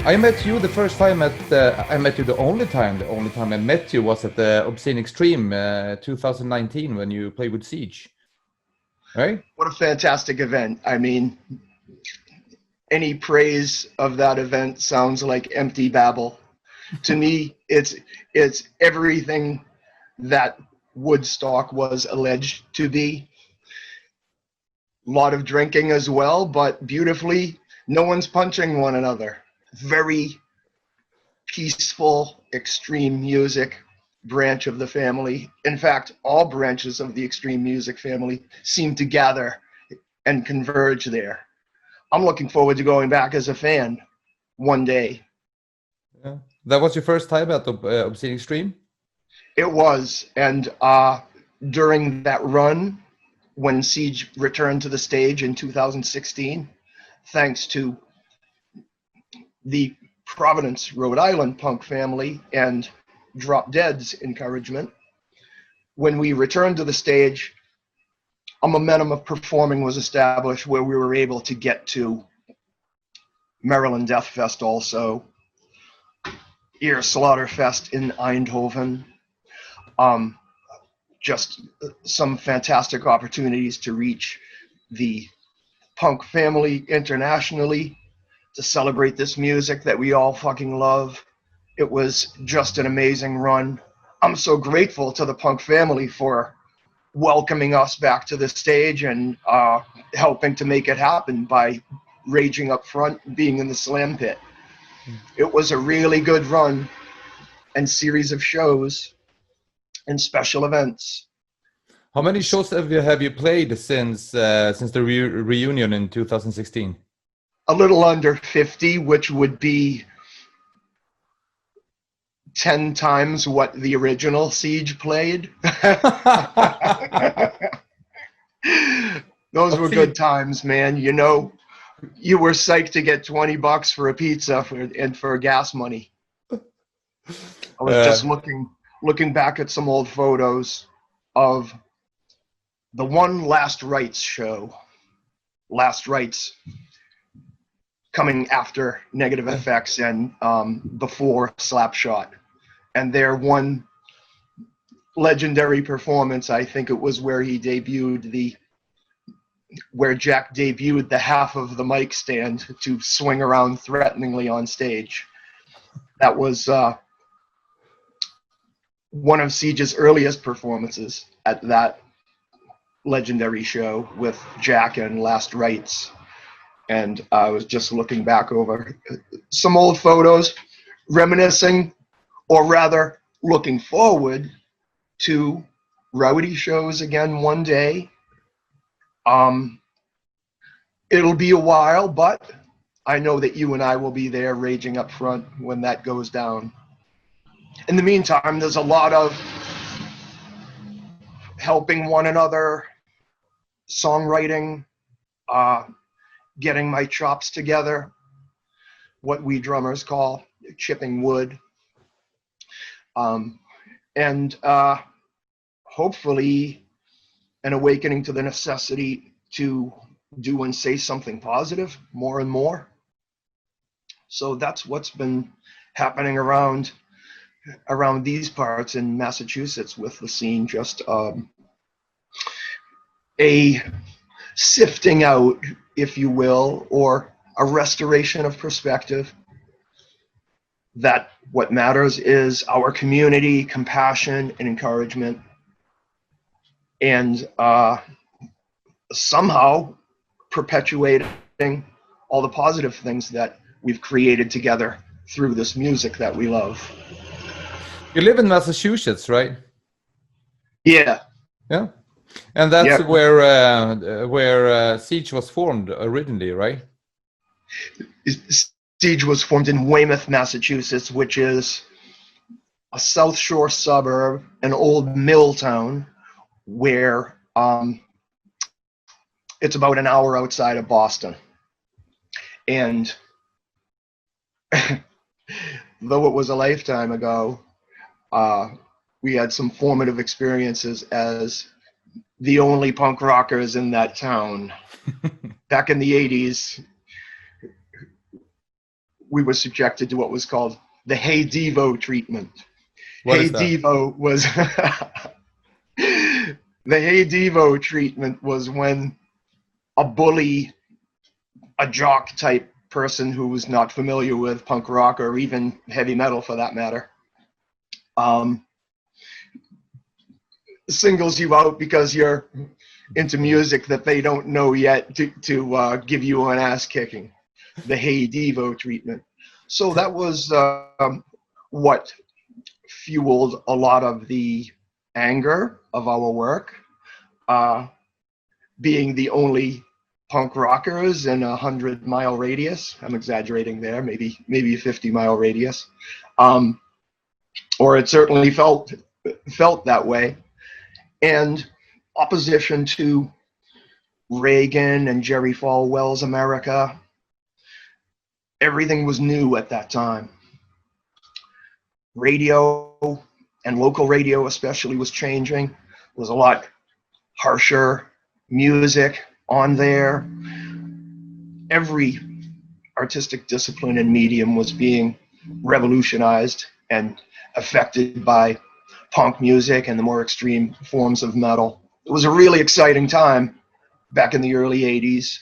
I met you the first time I met you the only time I met you was at the Obscene Extreme 2019 when you played with Siege, right? What a fantastic event. I mean, any praise of that event sounds like empty babble. To me, it's everything that Woodstock was alleged to be. A lot of drinking as well, but beautifully, no one's punching one another. Very peaceful, extreme music branch of the family. In fact, all branches of the extreme music family seem to gather and converge there. I'm looking forward to going back as a fan one day. Yeah. That was your first time at the Obscene Extreme? It was, and during that run, when Siege returned to the stage in 2016, thanks to the Providence, Rhode Island punk family and Drop Dead's encouragement, when we returned to the stage, a momentum of performing was established where we were able to get to Maryland Death Fest also, Ear Slaughterfest in Eindhoven, just some fantastic opportunities to reach the punk family internationally, to celebrate this music that we all fucking love. It was just an amazing run. I'm so grateful to the punk family for welcoming us back to the stage and helping to make it happen by raging up front, being in the slam pit. It was a really good run and series of shows and special events. How many shows have you played since the reunion in 2016? A little under 50, which would be 10 times what the original Siege played. Those were good times, man. You know, you were psyched to get $20 for a pizza and for gas money. I was just looking back at some old photos of the one Last Rites show. Last Rites coming after Negative Effects and before Slapshot. And their one legendary performance, I think it was where he debuted where Jack debuted the half of the mic stand to swing around threateningly on stage. That was one of Siege's earliest performances at that legendary show with Jack and Last Rites. And I was just looking back over some old photos, reminiscing, or rather looking forward to rowdy shows again one day. It'll be a while, but I know that you and I will be there raging up front when that goes down. In the meantime, there's a lot of helping one another, songwriting, getting my chops together, what we drummers call chipping wood, and hopefully an awakening to the necessity to do and say something positive more and more. So that's what's been happening around these parts in Massachusetts with the scene, just a sifting out, if you will, or a restoration of perspective that what matters is our community, compassion, and encouragement, and somehow perpetuating all the positive things that we've created together through this music that we love. You live in Massachusetts, right? Yeah. Yeah. And that's where Siege was formed originally, right? Siege was formed in Weymouth, Massachusetts, which is a South Shore suburb, an old mill town, where it's about an hour outside of Boston. And though it was a lifetime ago, we had some formative experiences as the only punk rockers in that town. Back in the 80s, we were subjected to what was called the Hey Devo treatment. What Hey is that? Devo was the Hey Devo treatment was when a bully, a jock type person who was not familiar with punk rock or even heavy metal for that matter, singles you out because you're into music that they don't know yet to give you an ass kicking. The Hey Devo treatment. So that was what fueled a lot of the anger of our work, being the only punk rockers in a 100-mile radius. I'm exaggerating there, maybe a 50-mile radius, or it certainly felt that way. And opposition to Reagan and Jerry Falwell's America, everything was new at that time. Radio, and local radio especially, was changing. It was a lot harsher music on there. Every artistic discipline and medium was being revolutionized and affected by punk music and the more extreme forms of metal. It was a really exciting time back in the early 80s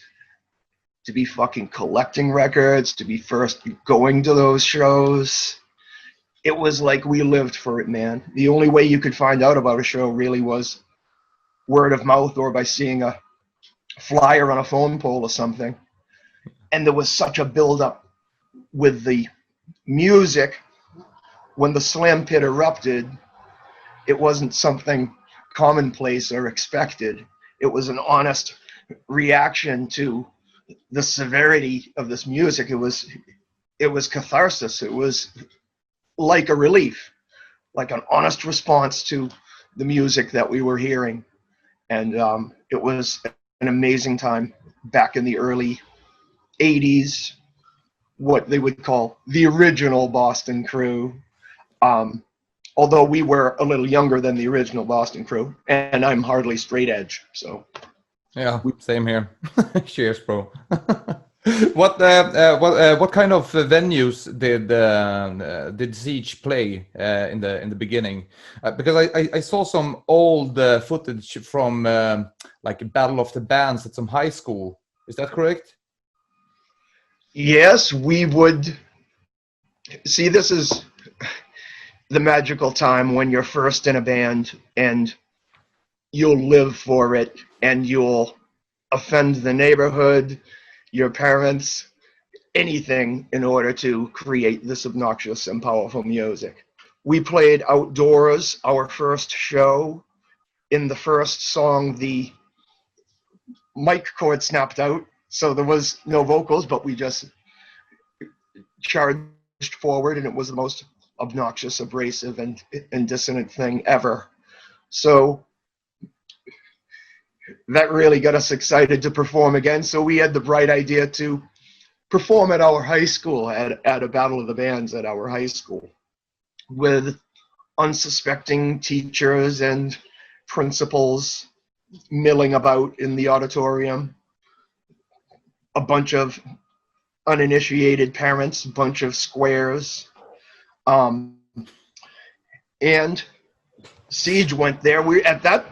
to be fucking collecting records, to be first going to those shows. It was like we lived for it, man. The only way you could find out about a show really was word of mouth or by seeing a flyer on a phone pole or something. And there was such a buildup with the music. When the slam pit erupted, it wasn't something commonplace or expected. It was an honest reaction to the severity of this music. It was catharsis. It was like a relief, like an honest response to the music that we were hearing. And it was an amazing time back in the early 80s, what they would call the original Boston crew. Although we were a little younger than the original Boston crew, and I'm hardly straight edge, so. Yeah, same here. Cheers, bro. What kind of venues did Siege play in the beginning? Because I saw some old footage from like Battle of the Bands at some high school. Is that correct? Yes, we would. See, this is the magical time when you're first in a band and you'll live for it and you'll offend the neighborhood, your parents, anything in order to create this obnoxious and powerful music. We played outdoors our first show. In the first song, the mic cord snapped out, so there was no vocals, but we just charged forward, and it was the most obnoxious, abrasive, and dissonant thing ever. So that really got us excited to perform again. So we had the bright idea to perform at our high school, at a Battle of the Bands at our high school, with unsuspecting teachers and principals milling about in the auditorium, a bunch of uninitiated parents, a bunch of squares. And Siege went there. We at that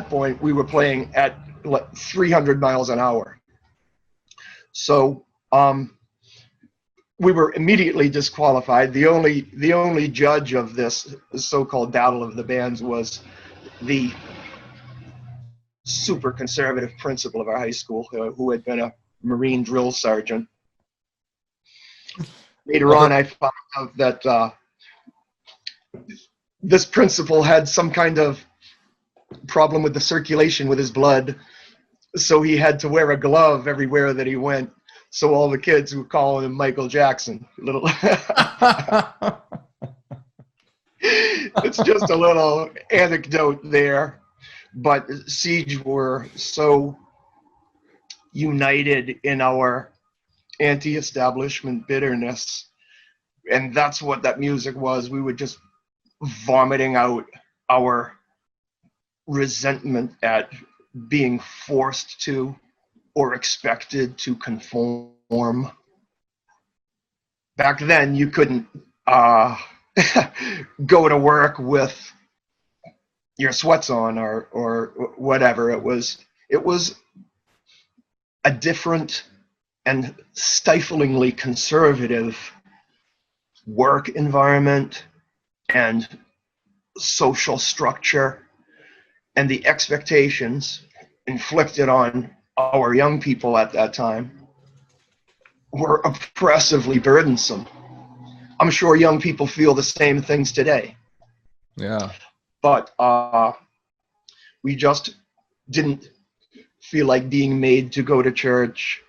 point we were playing at 300 miles an hour. So we were immediately disqualified. The only judge of this so-called Battle of the Bands was the super conservative principal of our high school, who had been a Marine drill sergeant. Later on, I found out that this principal had some kind of problem with the circulation with his blood, so he had to wear a glove everywhere that he went. So all the kids would call him Michael Jackson. It's just a little anecdote there. But Siege were so united in our anti-establishment bitterness, and that's what that music was. We were just vomiting out our resentment at being forced to or expected to conform. back then you couldn't go to work with your sweats on or whatever. It was a different and stiflingly conservative work environment and social structure, and the expectations inflicted on our young people at that time were oppressively burdensome. I'm sure young people feel the same things today. Yeah. But we just didn't feel like being made to go to church,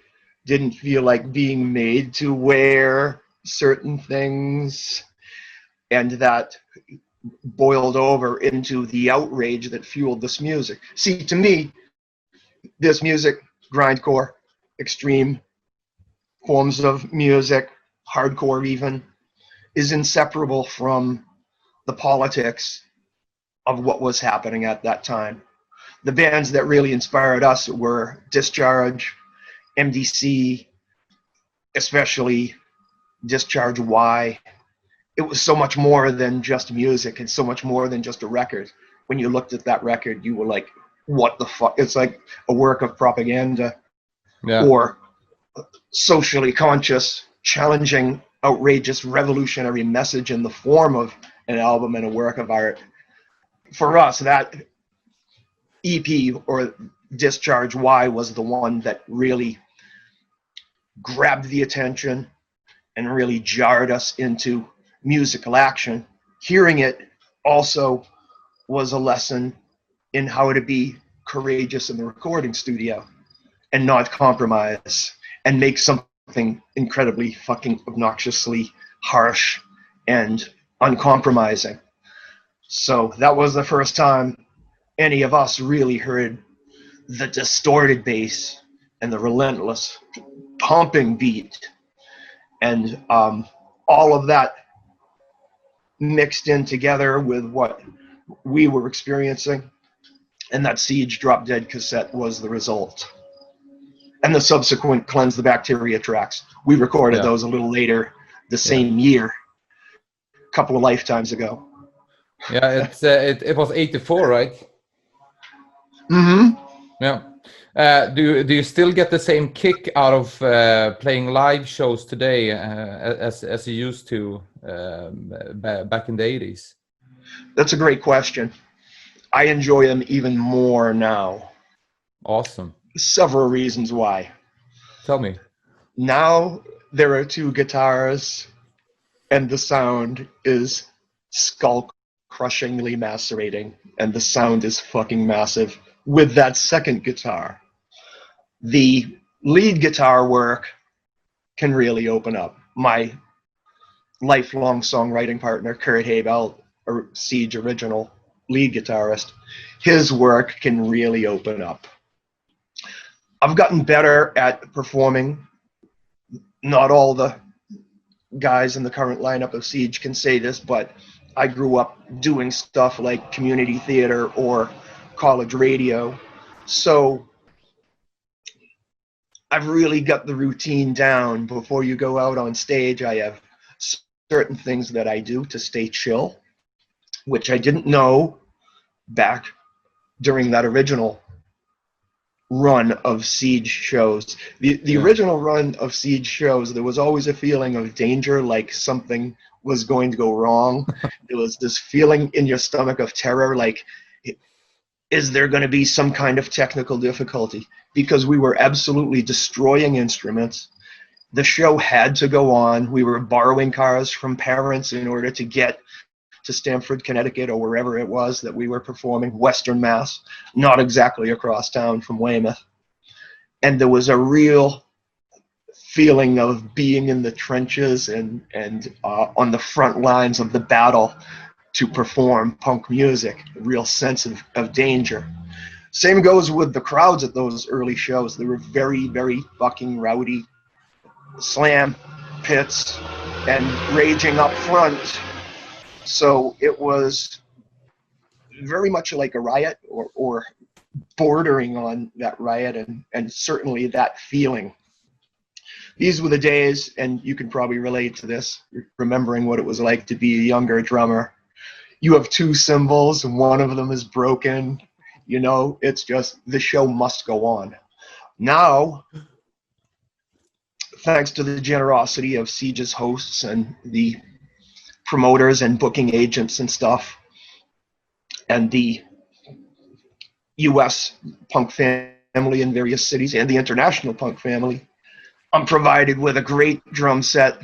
didn't feel like being made to wear certain things, and that boiled over into the outrage that fueled this music. See, to me, this music, grindcore, extreme forms of music, hardcore even, is inseparable from the politics of what was happening at that time. The bands that really inspired us were Discharge, MDC, especially Discharge Y. It was so much more than just music and so much more than just a record. When you looked at that record, you were like, what the fuck? It's like a work of propaganda, Yeah. or socially conscious, challenging, outrageous, revolutionary message in the form of an album and a work of art. For us, that EP or Discharge Y was the one that really grabbed the attention and really jarred us into musical action. Hearing it also was a lesson in how to be courageous in the recording studio and not compromise and make something incredibly fucking obnoxiously harsh and uncompromising. So that was the first time any of us really heard the distorted bass and the relentless pumping beat, and all of that mixed in together with what we were experiencing, and that Siege Drop Dead cassette was the result. And the subsequent Cleanse the Bacteria tracks. We recorded those a little later the same year, a couple of lifetimes ago. Yeah, it was 84, right? Mm-hmm. Yeah. Do you still get the same kick out of playing live shows today as you used to back in the 80s? That's a great question. I enjoy them even more now. Awesome. Several reasons why. Tell me. Now there are two guitars and the sound is skull-crushingly macerating, and the sound is fucking massive with that second guitar. The lead guitar work can really open up. My lifelong songwriting partner, Kurt Habel, a Siege original lead guitarist, his work can really open up. I've gotten better at performing. Not all the guys in the current lineup of Siege can say this, but I grew up doing stuff like community theater or college radio. So I've really got the routine down. Before you go out on stage, I have certain things that I do to stay chill, which I didn't know back during that original run of Siege shows. The original run of Siege shows, there was always a feeling of danger, like something was going to go wrong. There was this feeling in your stomach of terror, like, is there going to be some kind of technical difficulty? Because we were absolutely destroying instruments. The show had to go on. We were borrowing cars from parents in order to get to Stamford, Connecticut, or wherever it was that we were performing, Western Mass, not exactly across town from Weymouth. And there was a real feeling of being in the trenches and on the front lines of the battle to perform punk music, a real sense of danger. Same goes with the crowds at those early shows. They were very, very fucking rowdy. Slam pits and raging up front. So it was very much like a riot, or bordering on that riot, and certainly that feeling. These were the days, and you can probably relate to this, remembering what it was like to be a younger drummer. You have two cymbals and one of them is broken. You know, it's just the show must go on. Now, thanks to the generosity of Siege's hosts and the promoters and booking agents and stuff, and the U.S. punk family in various cities and the international punk family, I'm provided with a great drum set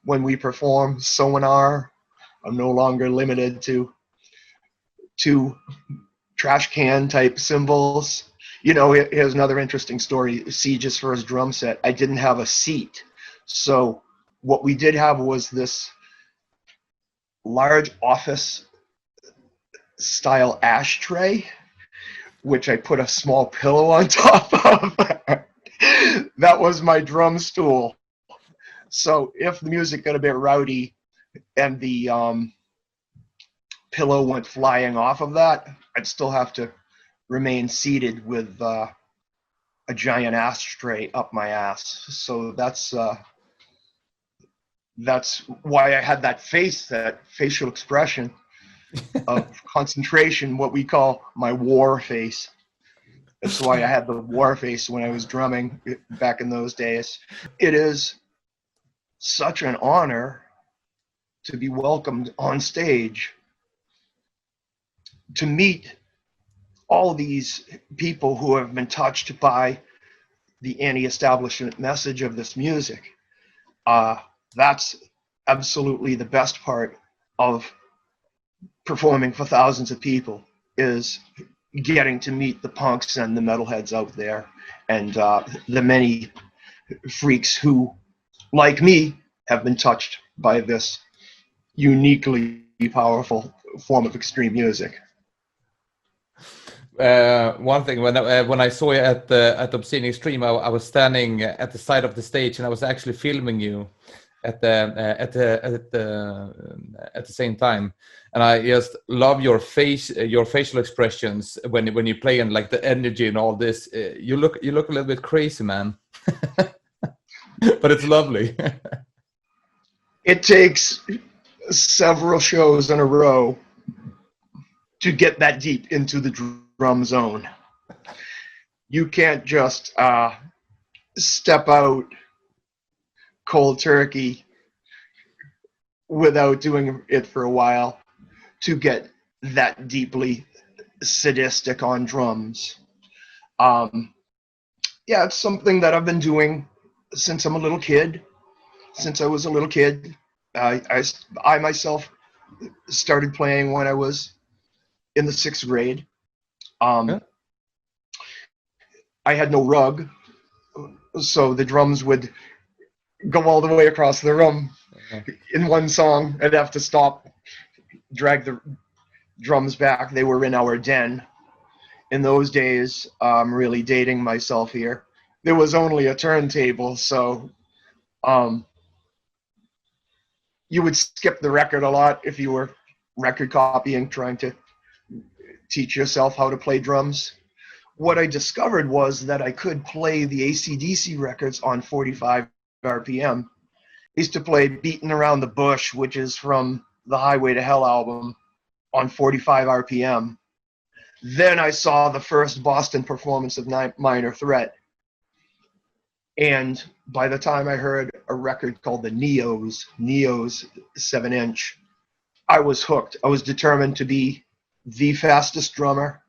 when we perform. Sonar. I'm no longer limited to trash can type cymbals. You know, here's another interesting story. Siege's first drum set, I didn't have a seat. So what we did have was this large office style ashtray, which I put a small pillow on top of. That was my drum stool. So if the music got a bit rowdy and the pillow went flying off of that, I'd still have to remain seated with a giant ashtray up my ass. So that's why I had that face, that facial expression of concentration, what we call my war face. That's why I had the war face when I was drumming back in those days. It is such an honor to be welcomed on stage, to meet all these people who have been touched by the anti-establishment message of this music. That's absolutely the best part of performing for thousands of people, is getting to meet the punks and the metalheads out there, and the many freaks who, like me, have been touched by this uniquely powerful form of extreme music. One thing, when I saw you at the Obscene Extreme, I was standing at the side of the stage and I was actually filming you at the same time, and I just love your facial expressions when you play, and like the energy and all this. You look a little bit crazy, man, but it's lovely. It takes several shows in a row to get that deep into the drum zone. You can't just step out cold turkey without doing it for a while to get that deeply sadistic on drums. Yeah, it's something that I've been doing since I'm a little kid. Since I was a little kid, I myself started playing when I was in the 6th grade. Yeah. I had no rug, so the drums would go all the way across the room. In one song. I'd have to stop, drag the drums back. They were in our den. In those days, I'm really dating myself here, there was only a turntable, so you would skip the record a lot if you were record copying, trying to teach yourself how to play drums. What I discovered was that I could play the AC/DC records on 45 RPM. I used to play Beatin' Around the Bush, which is from the Highway to Hell album, on 45 RPM. Then I saw the first Boston performance of Minor Threat. And by the time I heard a record called the Neos 7-inch, I was hooked. I was determined to be the fastest drummer.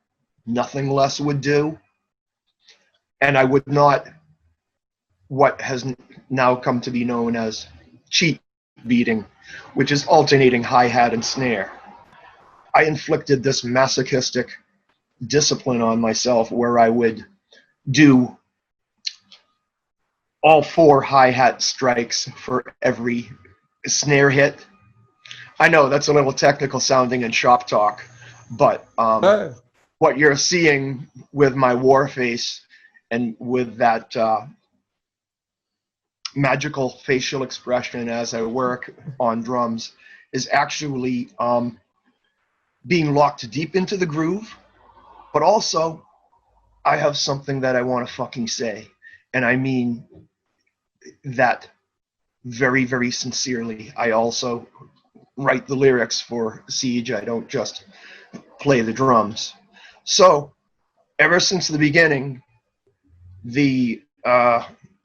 Nothing less would do. And I would not, what has now come to be known as cheat beating, which is alternating hi-hat and snare. I inflicted this masochistic discipline on myself where I would do all 4 hi-hat strikes for every snare hit. I know that's a little technical sounding in shop talk, but what you're seeing with my war face and with that magical facial expression as I work on drums is actually being locked deep into the groove, but also I have something that I want to fucking say, and I mean that very, very sincerely. I also write the lyrics for Siege. I don't just play the drums. So ever since the beginning, the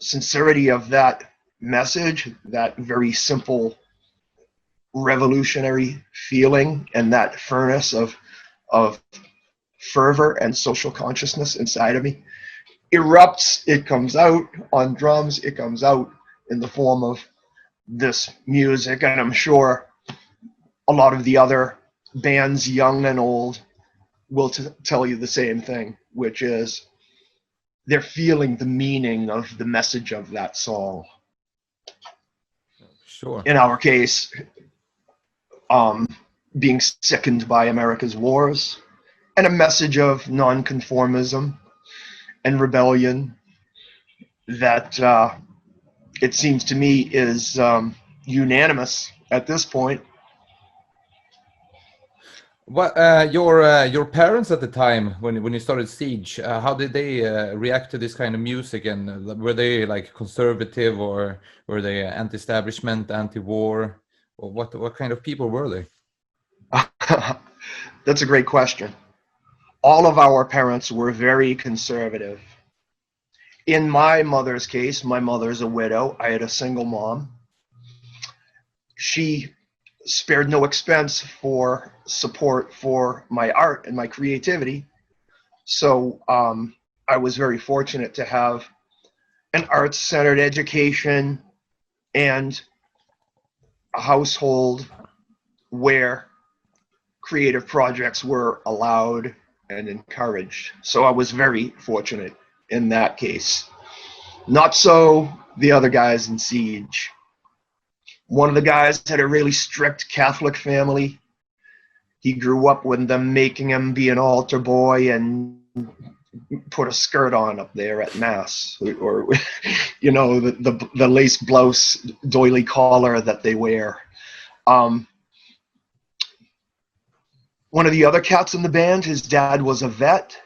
sincerity of that message, that very simple revolutionary feeling, and that furnace of fervor and social consciousness inside of me erupts. It comes out on drums. It comes out in the form of this music, and I'm sure a lot of the other bands, young and old, will tell you the same thing, which is they're feeling the meaning of the message of that song. Sure. In our case, being sickened by America's wars, and a message of nonconformism and rebellion that it seems to me is unanimous at this point. What your parents at the time when you started Siege, how did they react to this kind of music, and were they like conservative, or were they anti-establishment, anti-war, or what kind of people were they? That's a great question. All of our parents were very conservative. In my mother's case, my mother's a widow. I had a single mom. She spared no expense for support for my art and my creativity. So I was very fortunate to have an arts-centered education and a household where creative projects were allowed and encouraged. So I was very fortunate in that case. Not so the other guys in Siege. One of the guys had a really strict Catholic family. He grew up with them making him be an altar boy and put a skirt on up there at Mass, or you know, the lace blouse doily collar that they wear. One of the other cats in the band, his dad was a vet,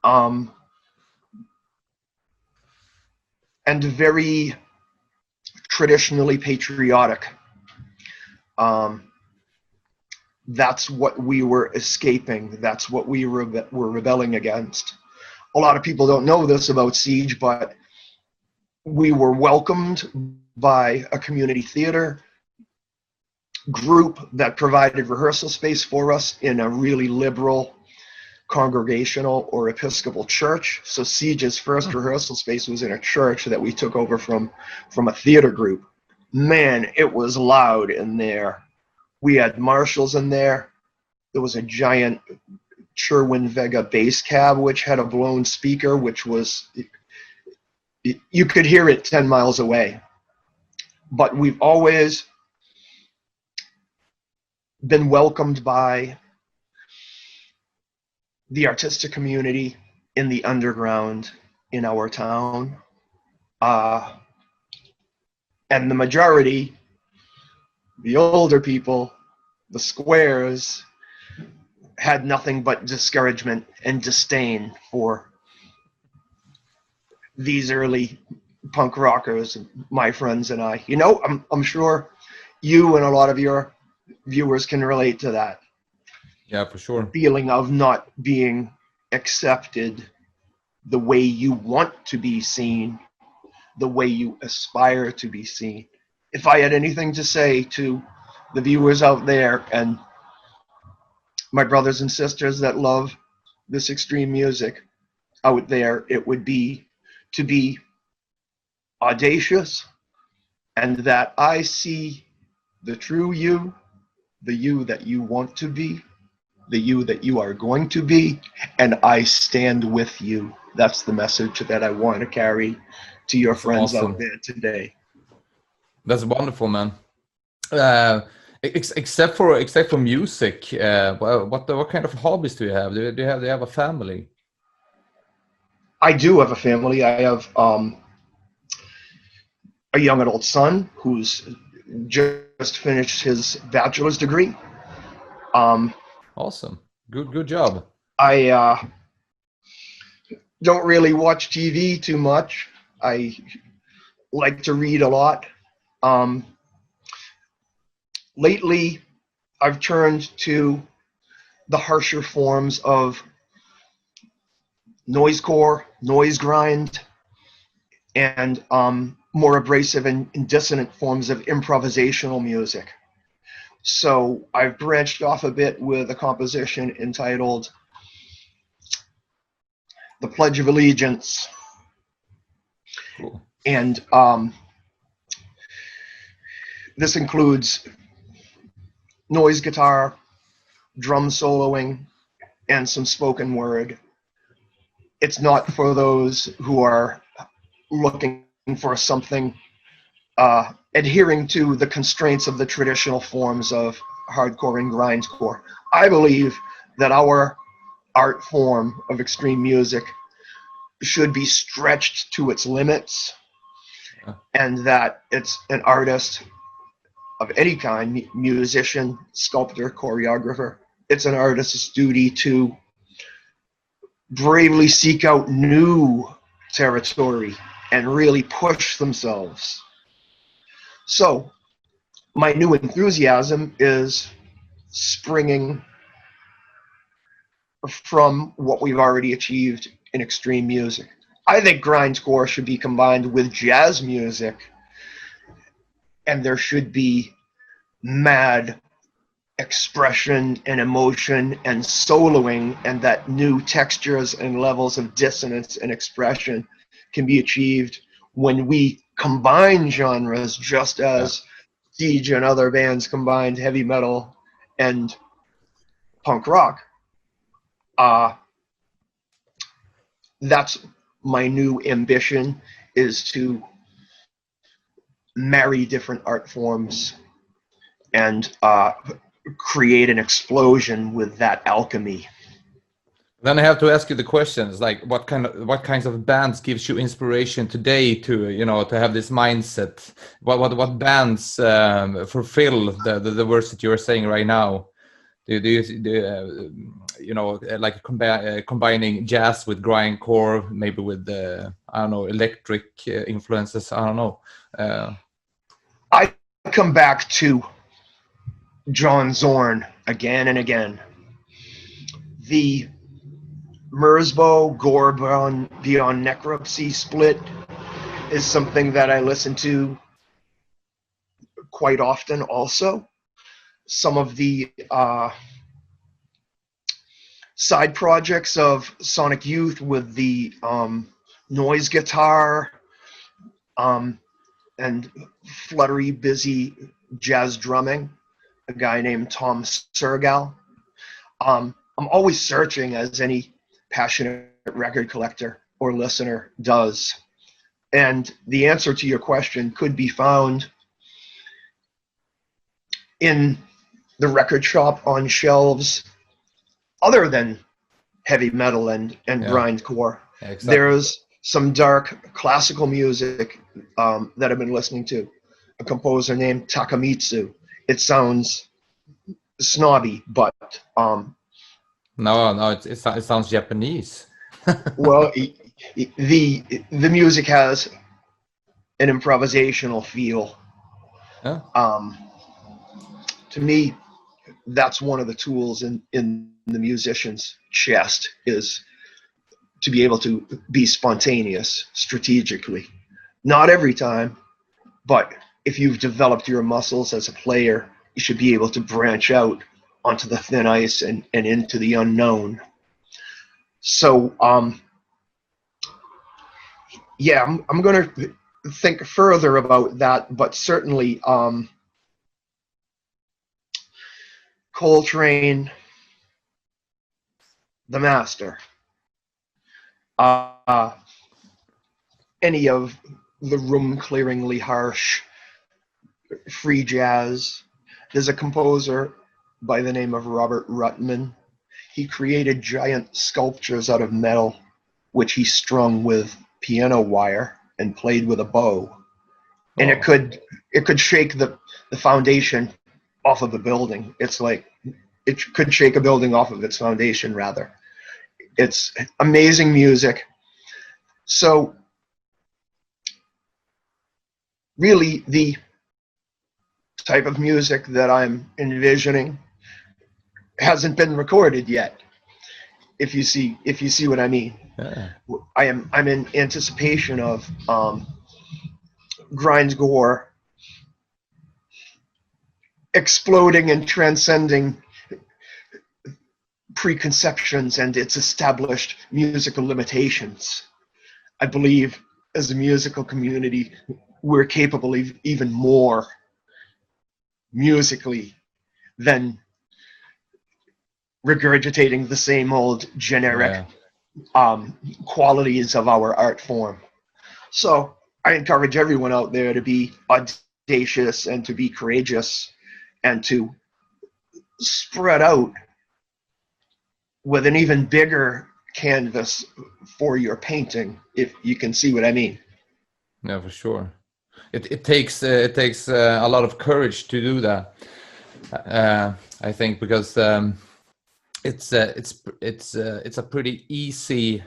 and very traditionally patriotic. That's what we were escaping. That's what we were rebelling against. A lot of people don't know this about Siege, but we were welcomed by a community theater group that provided rehearsal space for us in a really liberal congregational or Episcopal church. So Siege's first rehearsal space was in a church that we took over from a theater group. Man, it was loud in there. We had marshals in there. There was a giant Sherwin Vega bass cab, which had a blown speaker, which was, you could hear it 10 miles away. But we've always been welcomed by the artistic community in the underground in our town. And the majority, the older people, the squares, had nothing but discouragement and disdain for these early punk rockers, my friends and I. You know, I'm sure you and a lot of your viewers can relate to that. Yeah, for sure. The feeling of not being accepted the way you want to be seen, the way you aspire to be seen. If I had anything to say to the viewers out there and my brothers and sisters that love this extreme music out there, it would be to be audacious, and that I see the true you, the you that you want to be, the you that you are going to be, and I stand with you. That's the message that I want to carry to your friends awesome. out there today. That's wonderful, man. Except for music, what kind of hobbies do you have? Do you have a family? I do have a family. I have a young adult son who's just finished his bachelor's degree. Awesome. Good job. I don't really watch TV too much. I like to read a lot. Lately, I've turned to the harsher forms of noisecore, noise grind, and more abrasive and dissonant forms of improvisational music. So I've branched off a bit with a composition entitled The Pledge of Allegiance. Cool. And this includes noise guitar, drum soloing, and some spoken word. It's not for those who are looking for something adhering to the constraints of the traditional forms of hardcore and grindcore. I believe that our art form of extreme music should be stretched to its limits, and that it's an artist of any kind, musician, sculptor, choreographer, it's an artist's duty to bravely seek out new territory and really push themselves. So my new enthusiasm is springing from what we've already achieved in extreme music. I think grindcore should be combined with jazz music, and there should be mad expression and emotion and soloing, and that new textures and levels of dissonance and expression can be achieved when we combine genres, just as Siege and other bands combined heavy metal and punk rock. That's my new ambition, is to marry different art forms and create an explosion with that alchemy. Then I have to ask you the questions, like what kinds of bands gives you inspiration today to, you know, to have this mindset? What bands fulfill the words that you are saying right now? Do you know, like combining jazz with grindcore, maybe with I don't know, electric influences? I don't know. I come back to John Zorn again and again. The Merzbow Gore Beyond Necropsy split is something that I listen to quite often also. Some of the side projects of Sonic Youth with the noise guitar and fluttery, busy jazz drumming, a guy named Tom Sergal. I'm always searching, as any passionate record collector or listener does. And the answer to your question could be found in the record shop on shelves other than heavy metal and grindcore. Yeah, exactly. There's some dark classical music that I've been listening to, a composer named Takamitsu. It sounds snobby, but no, it sounds Japanese. well, the music has an improvisational feel. Yeah. To me, that's one of the tools in the musician's chest, is to be able to be spontaneous strategically. Not every time, but if you've developed your muscles as a player, you should be able to branch out onto the thin ice and into the unknown. So, yeah, I'm going to think further about that, but certainly Coltrane, the master, any of the room-clearingly harsh free jazz. There's a composer by the name of Robert Rutman. He created giant sculptures out of metal, which he strung with piano wire and played with a bow. And it could shake the foundation off of a building. It's like, it could shake a building off of its foundation, rather. It's amazing music. So really the type of music that I'm envisioning hasn't been recorded yet. If you see what I mean. Yeah. I'm in anticipation of grindcore exploding and transcending preconceptions and its established musical limitations. I believe as a musical community, we're capable of even more musically than regurgitating the same old generic qualities of our art form. So I encourage everyone out there to be audacious and to be courageous and to spread out with an even bigger canvas for your painting, if you can see what I mean. Yeah, for sure. It takes a lot of courage to do that. I think because it's a pretty easy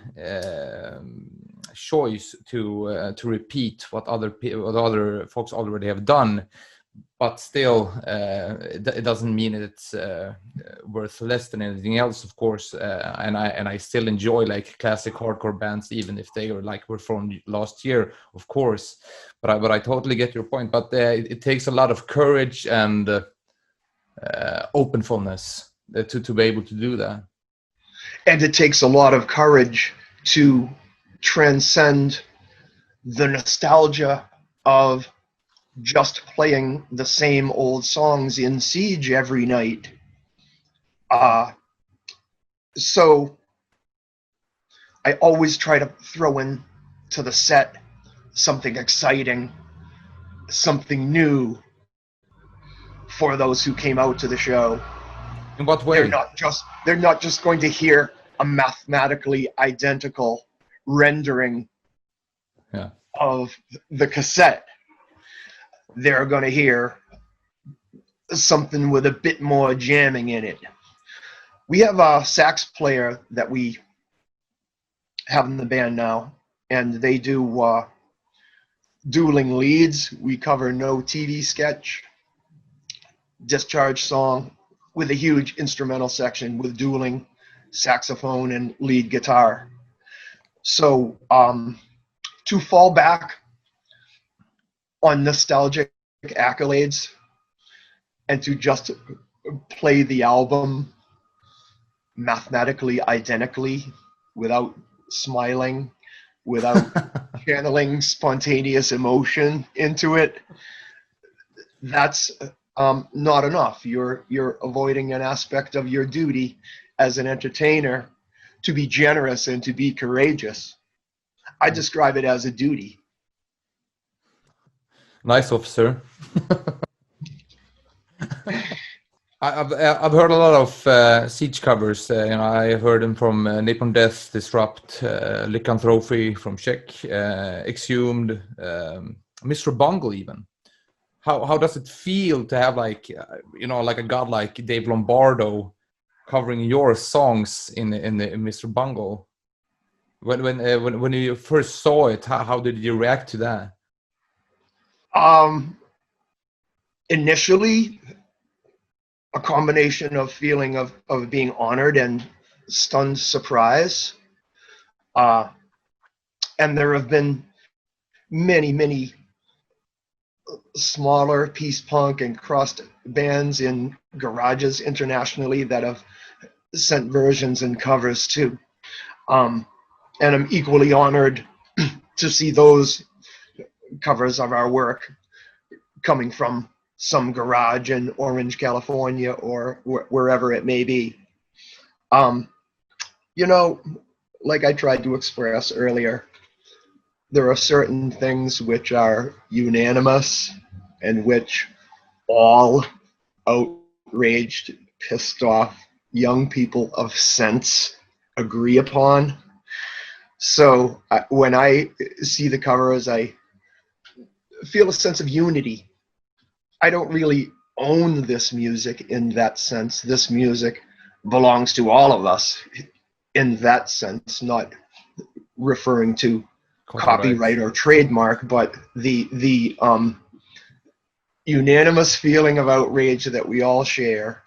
choice to repeat what other folks already have done, but still it doesn't mean it's worth less than anything else, of course. And I still enjoy like classic hardcore bands, even if they were from last year, of course. But I totally get your point. But it takes a lot of courage and openfulness to be able to do that. And it takes a lot of courage to transcend the nostalgia of just playing the same old songs in Siege every night. So I always try to throw in to the set something exciting, something new for those who came out to the show. In what way? They're not just going to hear a mathematically identical rendering of the cassette. They're going to hear something with a bit more jamming in it. We have a sax player that we have in the band now, and they do dueling leads. We cover No TV Sketch, Discharge Song, with a huge instrumental section with dueling saxophone and lead guitar. So to fall back on nostalgic accolades and to just play the album mathematically identically without smiling, without channeling spontaneous emotion into it, that's not enough. You're avoiding an aspect of your duty as an entertainer to be generous and to be courageous. I describe it as a duty. Nice, officer. I've heard a lot of Siege covers. I heard them from Napalm Death, Disrupt, Lycanthropy from Czech, Exhumed, Mr. Bungle even. How does it feel to have like a god like Dave Lombardo covering your songs in Mr. Bungle? When you first saw it, how did you react to that? Initially, a combination of feeling of being honored and stunned surprise. And there have been many smaller peace punk and crust bands in garages internationally that have sent versions and covers too. And I'm equally honored to see those covers of our work coming from some garage in Orange, California, or wherever it may be. Like I tried to express earlier, there are certain things which are unanimous and which all outraged, pissed off young people of sense agree upon. So when I see the covers, I feel a sense of unity. I don't really own this music in that sense. This music belongs to all of us in that sense, not referring to copyright or trademark, but the unanimous feeling of outrage that we all share.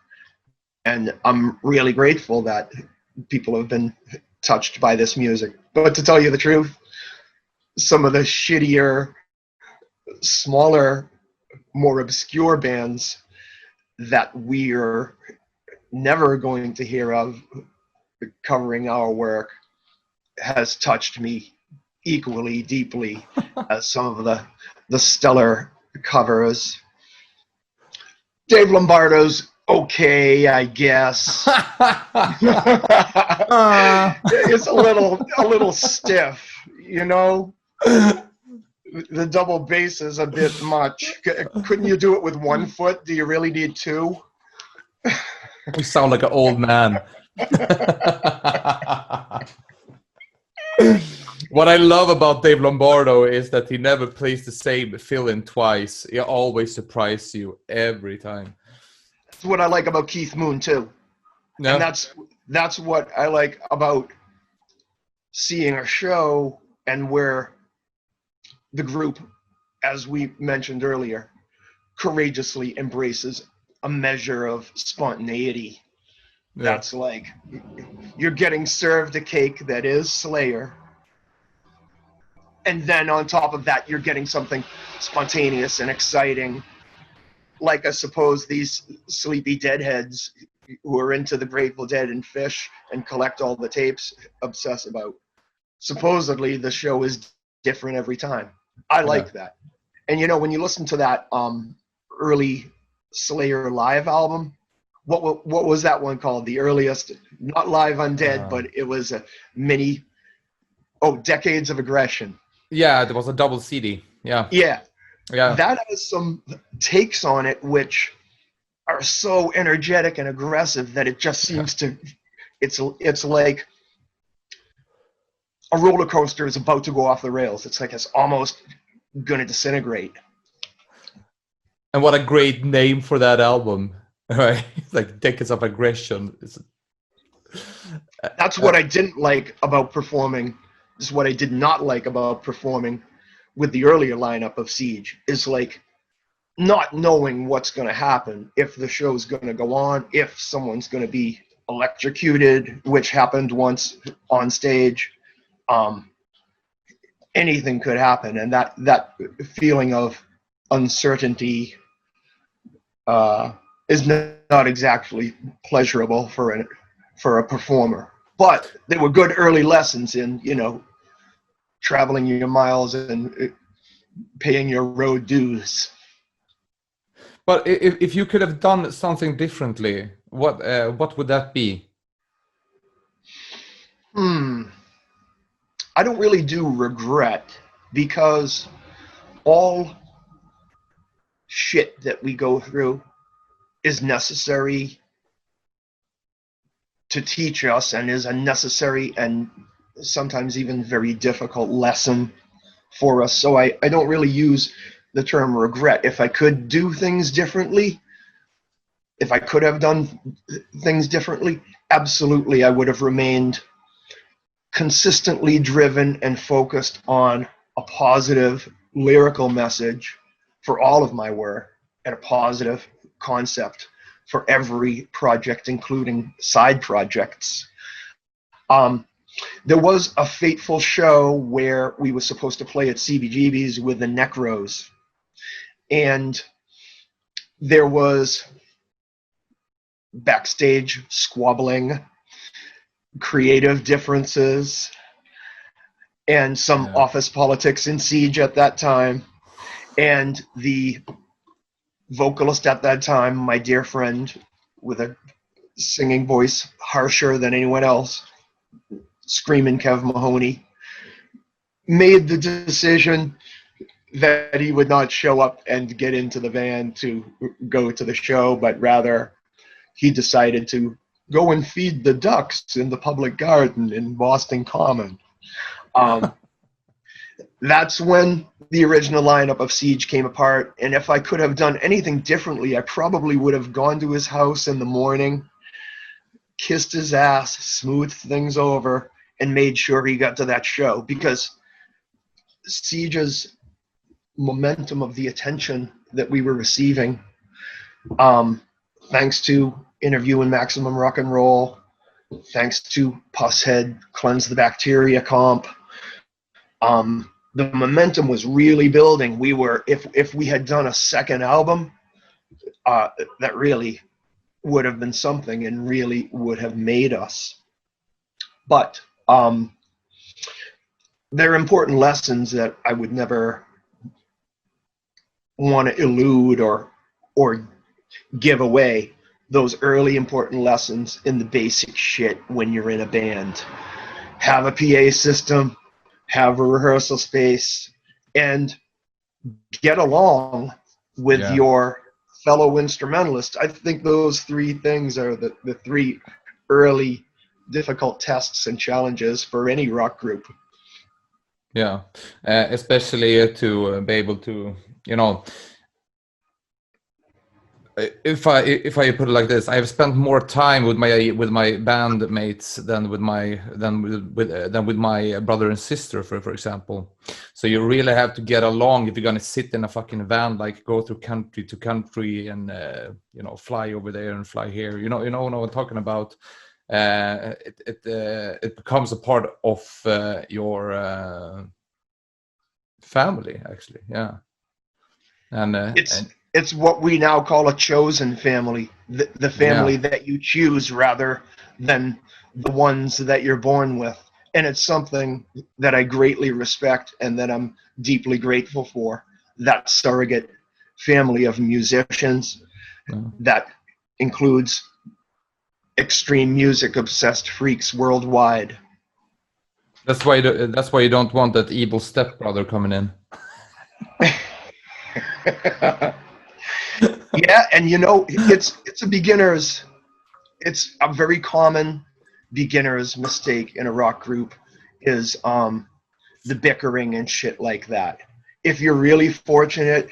And I'm really grateful that people have been touched by this music. But to tell you the truth, some of the shittier, smaller, more obscure bands that we're never going to hear of covering our work has touched me equally deeply as some of the stellar covers. Dave Lombardo's okay, I guess. It's a little stiff, you know. The double bass is a bit much. Couldn't you do it with 1 foot? Do you really need 2? You sound like an old man. What I love about Dave Lombardo is that he never plays the same fill-in twice. He always surprises you every time. That's what I like about Keith Moon too. Yeah. And that's what I like about seeing a show and where the group, as we mentioned earlier, courageously embraces a measure of spontaneity. Yeah. That's like, you're getting served a cake that is Slayer, and then on top of that, you're getting something spontaneous and exciting, like I suppose these sleepy deadheads who are into the Grateful Dead and Fish and collect all the tapes obsess about. Supposedly, the show is different every time. I like that. And you know, when you listen to that early Slayer live album, what was that one called? The earliest, not Live Undead, but it was a mini, Decades of Aggression. Yeah, there was a double CD. Yeah. That has some takes on it which are so energetic and aggressive that it just seems to, it's like a roller coaster is about to go off the rails. It's like it's almost gonna disintegrate. And what a great name for that album, right? Like Decades of Aggression. That's what I didn't like about performing. This is what I did not like about performing with the earlier lineup of Siege, is like not knowing what's going to happen, if the show's going to go on, if someone's going to be electrocuted, which happened once on stage. Anything could happen, and that feeling of uncertainty is not exactly pleasurable for a performer. But they were good early lessons in, you know, traveling your miles and paying your road dues. But if you could have done something differently, what would that be? I don't really do regret, because all shit that we go through is necessary to teach us, and is a necessary and sometimes even very difficult lesson for us. So I don't really use the term regret. If I could do things differently, if I could have done things differently, absolutely I would have remained consistently driven and focused on a positive lyrical message for all of my work, and a positive concept for every project, including side projects. There was a fateful show where we were supposed to play at CBGB's with the Necros, and there was backstage squabbling, creative differences, and some office politics in Siege at that time. And the vocalist at that time, my dear friend with a singing voice harsher than anyone else, Screaming Kev Mahoney, made the decision that he would not show up and get into the van to go to the show, but rather he decided to go and feed the ducks in the public garden in Boston Common. That's when the original lineup of Siege came apart, and if I could have done anything differently, I probably would have gone to his house in the morning, kissed his ass, smoothed things over, and made sure he got to that show, because Siege's momentum of the attention that we were receiving, thanks to Interviewing Maximum Rock and Roll, thanks to Pusshead, Cleanse the Bacteria comp. The momentum was really building. We were, if we had done a second album, that really would have been something and really would have made us. But there are important lessons that I would never want to elude or give away. Those early important lessons in the basic shit when you're in a band. Have a PA system, have a rehearsal space, and get along with your fellow instrumentalists. I think those three things are the three early difficult tests and challenges for any rock group. Yeah, especially to be able to, you know, if I put it like this, I've spent more time with my bandmates than with my brother and sister, for example. So you really have to get along if you're gonna sit in a fucking van, like go through country to country and you know, fly over there and fly here. You know what I'm talking about. It becomes a part of your family, actually. Yeah, and it's what we now call a chosen family, the family that you choose rather than the ones that you're born with. And it's something that I greatly respect and that I'm deeply grateful for. That surrogate family of musicians that includes extreme music obsessed freaks worldwide. That's why you don't want that evil stepbrother coming in. Yeah, and you know, it's a very common beginner's mistake in a rock group is the bickering and shit like that. If you're really fortunate,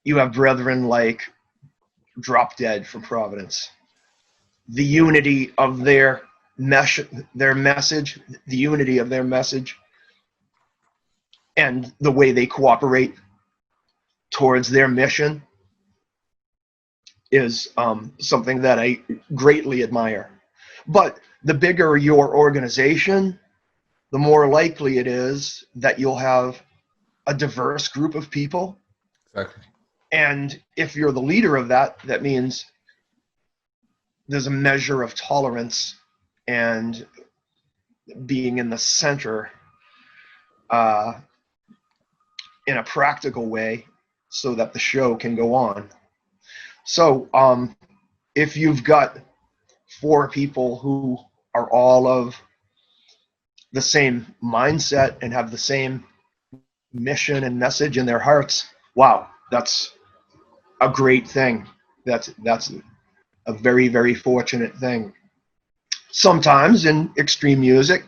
you have brethren like Drop Dead from Providence. The unity of their message, the unity of their message, and the way they cooperate towards their mission is something that I greatly admire. But the bigger your organization, the more likely it is that you'll have a diverse group of people. Exactly. And if you're the leader of that, that means there's a measure of tolerance and being in the center in a practical way so that the show can go on. So if you've got 4 people who are all of the same mindset and have the same mission and message in their hearts, wow, that's a great thing. That's a very, very fortunate thing. Sometimes in extreme music,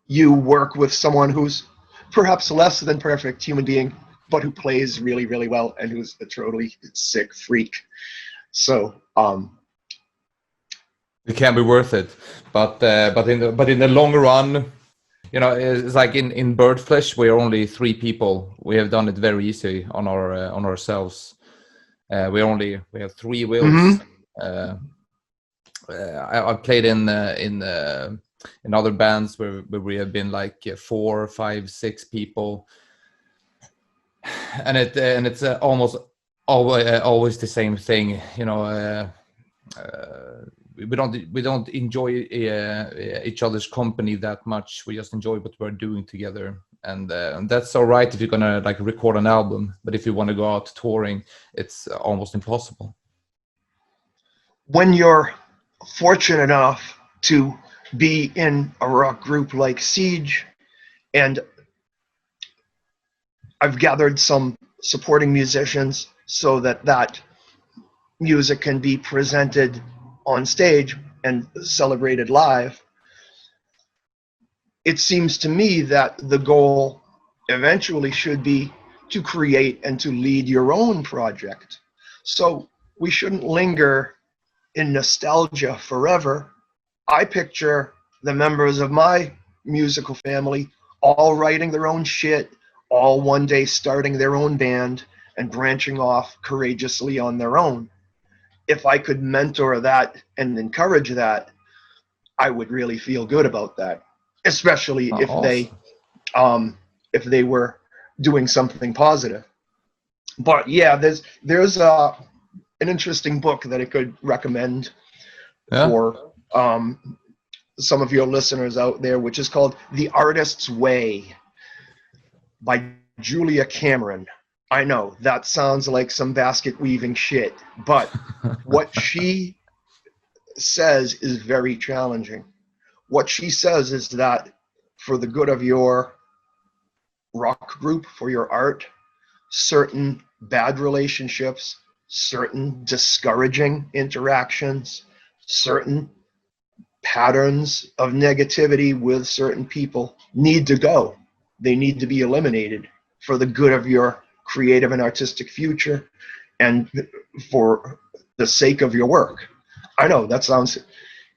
you work with someone who's perhaps less than perfect human being, but who plays really, really well and who's a totally sick freak. So it can be worth it, but in the long run, you know, it's like in Birdflesh, we're only 3 people. We have done it very easy on ourselves. We have 3 wheels. I played in other bands where we have been like 4, 5, 6 people, and it's almost always the same thing. You know, we don't enjoy each other's company that much. We just enjoy what we're doing together, and that's all right if you're gonna like record an album. But if you want to go out touring, it's almost impossible. When you're fortunate enough to be in a rock group like Siege, and I've gathered some supporting musicians so that music can be presented on stage and celebrated live, it seems to me that the goal eventually should be to create and to lead your own project. So we shouldn't linger in nostalgia forever. I picture the members of my musical family all writing their own shit, all one day starting their own band and branching off courageously on their own. If I could mentor that and encourage that, I would really feel good about that, especially Awesome. if they were doing something positive. But yeah, there's an interesting book that I could recommend Yeah. for some of your listeners out there, which is called The Artist's Way by Julia Cameron. I know that sounds like some basket weaving shit, but what she says is very challenging. What she says is that for the good of your rock group, for your art, certain bad relationships, certain discouraging interactions, certain patterns of negativity with certain people need to go. They need to be eliminated for the good of your creative and artistic future and for the sake of your work. I know that sounds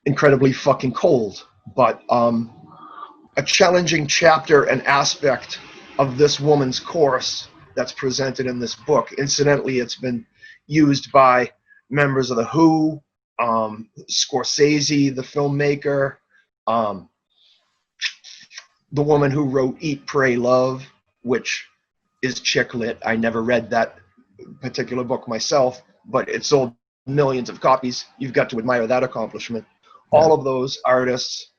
incredibly fucking cold, but a challenging chapter and aspect of this woman's course that's presented in this book. Incidentally, it's been used by members of the Who, Scorsese, the filmmaker, the woman who wrote Eat, Pray, Love, which is chick lit. I never read that particular book myself, but it sold millions of copies. You've got to admire that accomplishment. Yeah. All of those artists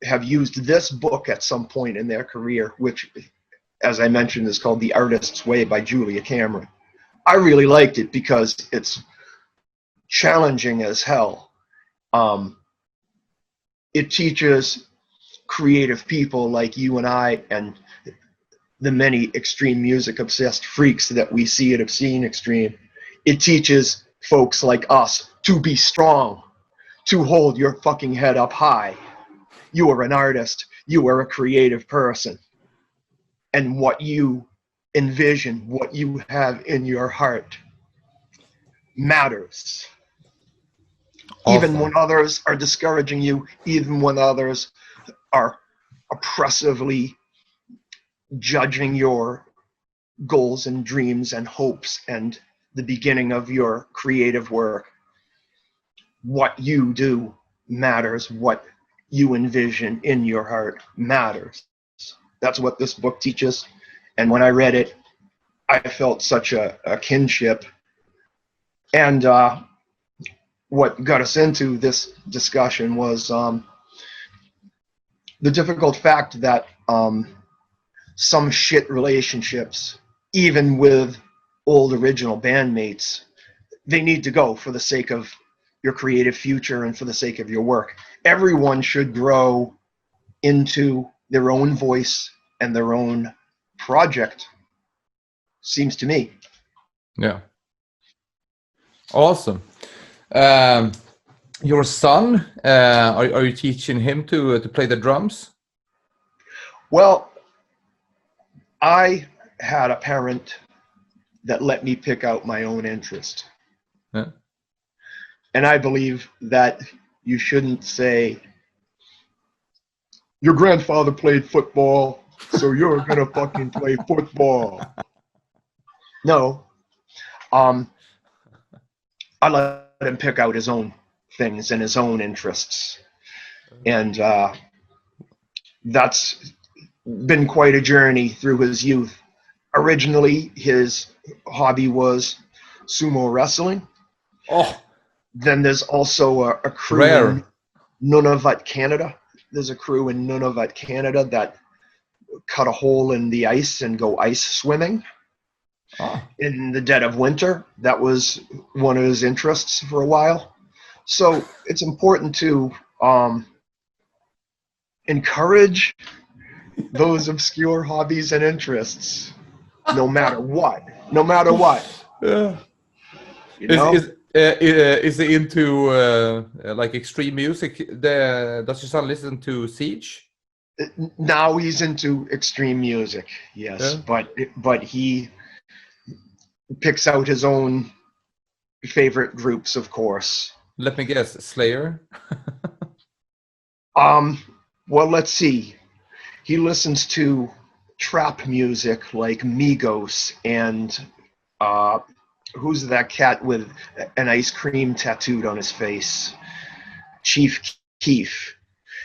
have used this book at some point in their career, which, as I mentioned, is called The Artist's Way by Julia Cameron. I really liked it because it's challenging as hell. It teaches creative people like you and I and the many extreme music obsessed freaks that we see at Obscene Extreme. It teaches folks like us to be strong, to hold your fucking head up high. You are an artist. You are a creative person. And what you envision, what you have in your heart matters. Awesome. Even when others are discouraging you, even when others are oppressively judging your goals and dreams and hopes and the beginning of your creative work, what you do matters. What you envision in your heart matters. That's what this book teaches. And when I read it, I felt such a kinship. And what got us into this discussion was the difficult fact that some shit relationships, even with old original bandmates, they need to go for the sake of your creative future and for the sake of your work. Everyone should grow into their own voice and their own project, seems to me. Yeah. Awesome. Your son, are you teaching him to play the drums? Well, I had a parent that let me pick out my own interest. Yeah. And I believe that you shouldn't say, your grandfather played football, so you're gonna fucking play football. No. I let him pick out his own things and his own interests. And that's been quite a journey through his youth. Originally, his hobby was sumo wrestling. Oh, Then there's also a crew rare. in Nunavut, Canada. There's a crew in Nunavut, Canada that cut a hole in the ice and go ice swimming. Oh. In the dead of winter. That was one of his interests for a while. So it's important to encourage those obscure hobbies and interests, no matter what. No matter what. Yeah. You know? Is he into like extreme music? Does your son listen to Siege? Now he's into extreme music, yes, Yeah. but he picks out his own favorite groups, of course. Let me guess, Slayer. Well, let's see. He listens to trap music like Migos and Who's that cat with an ice cream tattooed on his face? Chief Keef.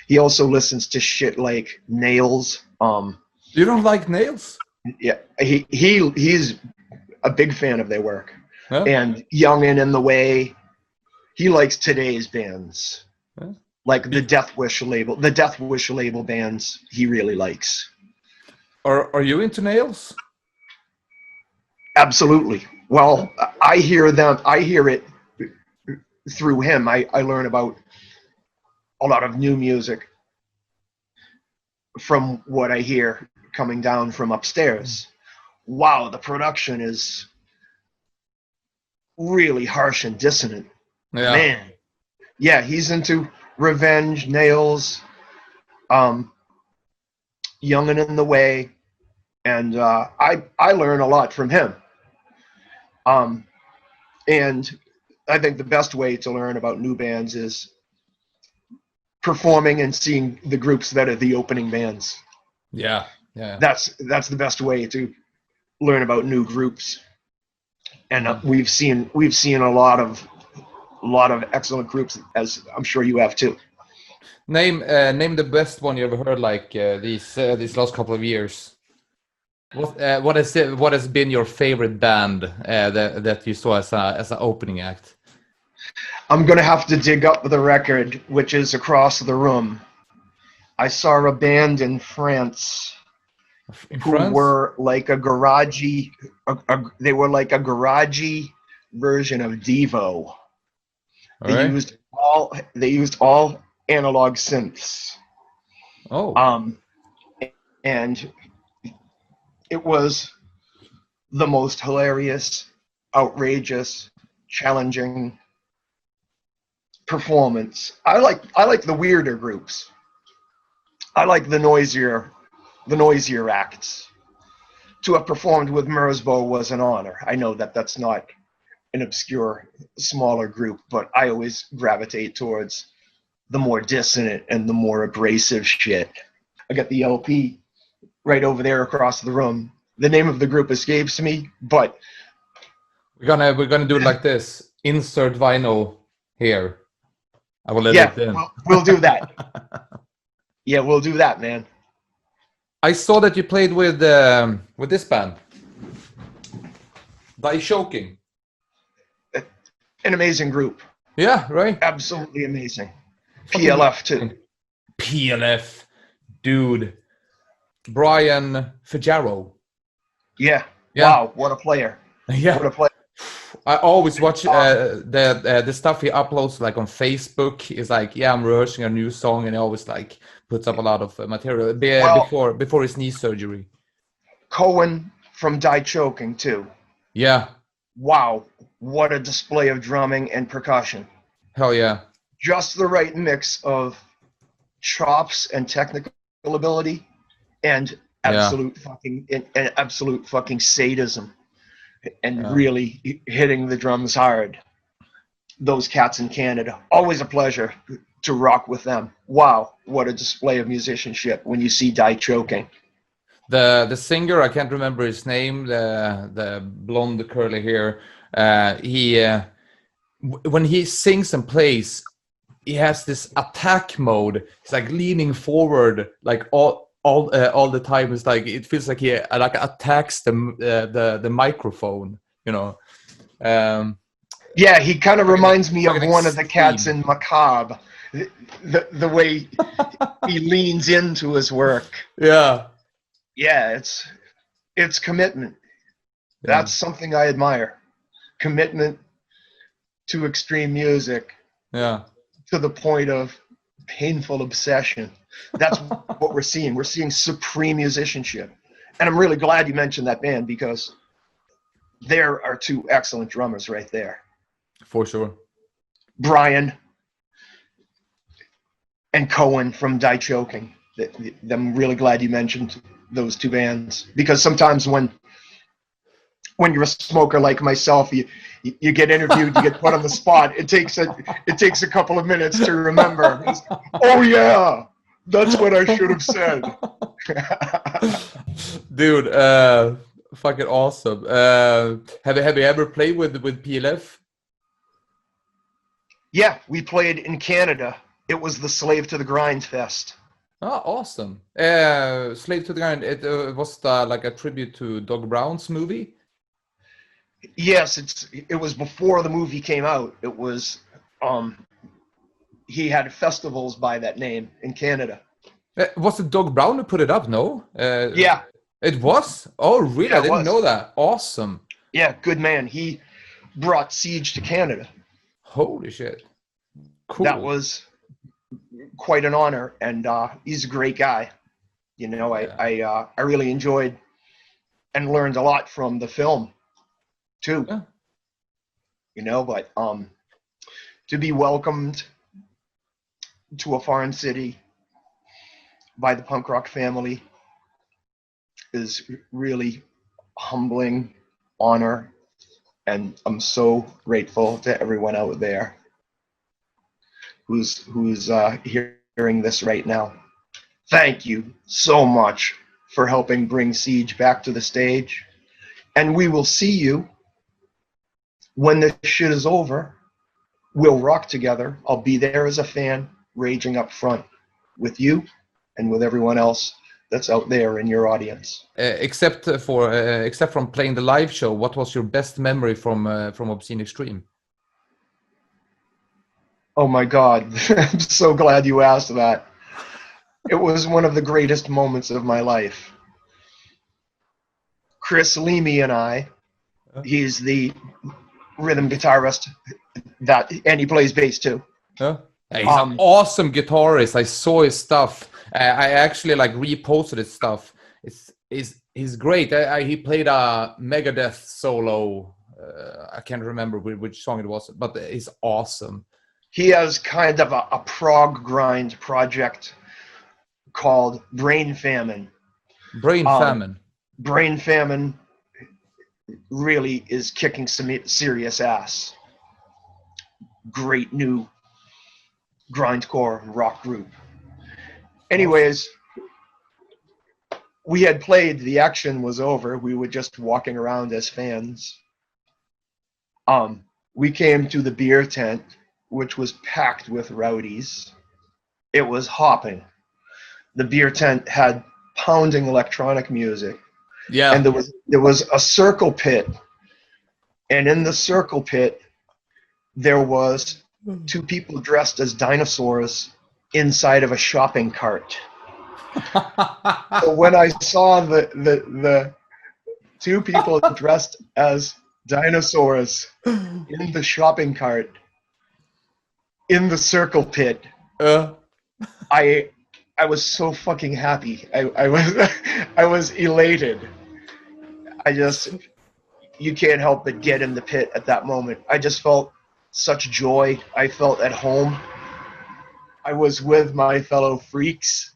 He also listens to shit like Nails. You don't like Nails? Yeah, he's a big fan of their work. Huh? And Young and In the Way. He likes today's bands, like the Death Wish label. The Death Wish label bands he really likes. Are you into Nails? Absolutely. Well, I hear it through him. I learn about a lot of new music from what I hear coming down from upstairs. Wow, the production is really harsh and dissonant. Yeah. Man. Yeah, he's into Revenge, Nails, Young and In the Way, and I learn a lot from him. And I think the best way to learn about new bands is performing and seeing the groups that are the opening bands. Yeah. That's the best way to learn about new groups. And we've seen a lot of excellent groups, as I'm sure you have too. Name the best one you ever heard, like these last couple of years. What has been your favorite band that you saw as an opening act? I'm gonna have to dig up the record, which is across the room. I saw a band in France who were like a garagey. They were like a garagey version of Devo. They used all analog synths. Oh. And it was the most hilarious, outrageous, challenging performance. I like the weirder groups. I like the noisier acts. To have performed with Merzbow was an honor. I know that that's not an obscure, smaller group, but I always gravitate towards the more dissonant and the more abrasive shit. I got the LP right over there across the room. The name of the group escapes me, but we're gonna do it like this. Insert vinyl here. I will let it in. We'll do that. Yeah, we'll do that, man. I saw that you played with this band, Die Choking. An amazing group. Yeah, right. Absolutely amazing. PLF too. PLF, dude. Brian Fajaro. Yeah. Wow, what a player. Yeah. What a player. I always watch the stuff he uploads like on Facebook. Is like, I'm rehearsing a new song, and he always like puts up a lot of material before his knee surgery. Cohen from Die Choking too. Yeah. Wow, what a display of drumming and percussion. Hell yeah. Just the right mix of chops and technical ability and absolute fucking sadism. And really hitting the drums hard. Those cats in Canada. Always a pleasure to rock with them. Wow, what a display of musicianship when you see Die Choking. The singer, I can't remember his name, the blonde curly hair, he when he sings and plays, he has this attack mode. He's like leaning forward like all the time. It's like it feels like he like attacks the microphone, you know. Yeah, he kind of reminds me of one of the cats in Macabre. The way he leans into his work. Yeah. Yeah, it's commitment. Yeah. That's something I admire. Commitment to extreme music. Yeah. To the point of painful obsession. That's what we're seeing. We're seeing supreme musicianship. And I'm really glad you mentioned that band, because there are two excellent drummers right there. For sure. Brian and Cohen from Die Choking. I'm really glad you mentioned those two bands, because sometimes when you're a smoker like myself, you get interviewed, you get put on the spot. It takes a couple of minutes to remember. Oh yeah, that's what I should have said. Dude, Fucking awesome. Have you ever played with PLF? Yeah, we played in Canada. It was the Slave to the Grind Fest. Oh, awesome. Slave to the Grind. It was like a tribute to Doc Brown's movie. Yes, it was before the movie came out. It was he had festivals by that name in Canada. Was it Doc Brown who put it up? No. Yeah. It was? Oh, really? Yeah, I it didn't was. know that. Awesome. Yeah, good man. He brought Siege to Canada. Holy shit. Cool. That was quite an honor, and he's a great guy. You know, Yeah. I really enjoyed and learned a lot from the film too. Yeah. You know, but to be welcomed to a foreign city by the punk rock family is really humbling honor, and I'm so grateful to everyone out there who's hearing this right now. Thank you so much for helping bring Siege back to the stage, and we will see you when this shit is over. We'll rock together. I'll be there as a fan, raging up front with you and with everyone else that's out there in your audience. Except from playing the live show, what was your best memory from Obscene Extreme? Oh my God, I'm so glad you asked that. It was one of the greatest moments of my life. Chris Leamy and I, he's the rhythm guitarist and he plays bass too. He's an awesome guitarist. I saw his stuff. I actually like reposted his stuff. He's great. He played a Megadeth solo. I can't remember which song it was, but he's awesome. He has kind of a prog grind project called Brain Famine. Brain Famine. Brain Famine really is kicking some serious ass. Great new grindcore rock group. Anyways, we had played, the action was over. We were just walking around as fans. We came to the beer tent, which was packed with rowdies. It was hopping. The beer tent had pounding electronic music. Yeah. And there was a circle pit. And in the circle pit, there was two people dressed as dinosaurs inside of a shopping cart. So when I saw the two people dressed as dinosaurs in the shopping cart in the circle pit, I was so fucking happy. I was elated. You can't help but get in the pit at that moment. I just felt such joy. I felt at home. I was with my fellow freaks.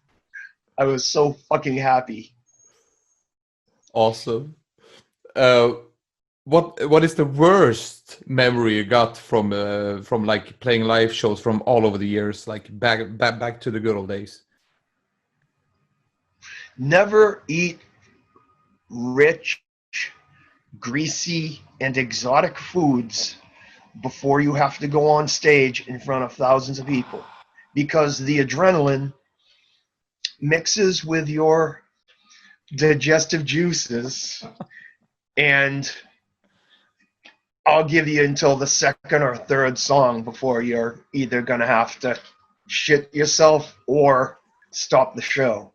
I was so fucking happy. Awesome. What is the worst memory you got from like playing live shows from all over the years, like back to the good old days? Never eat rich, greasy, and exotic foods before you have to go on stage in front of thousands of people, because the adrenaline mixes with your digestive juices, and I'll give you until the second or third song before you're either gonna have to shit yourself or stop the show.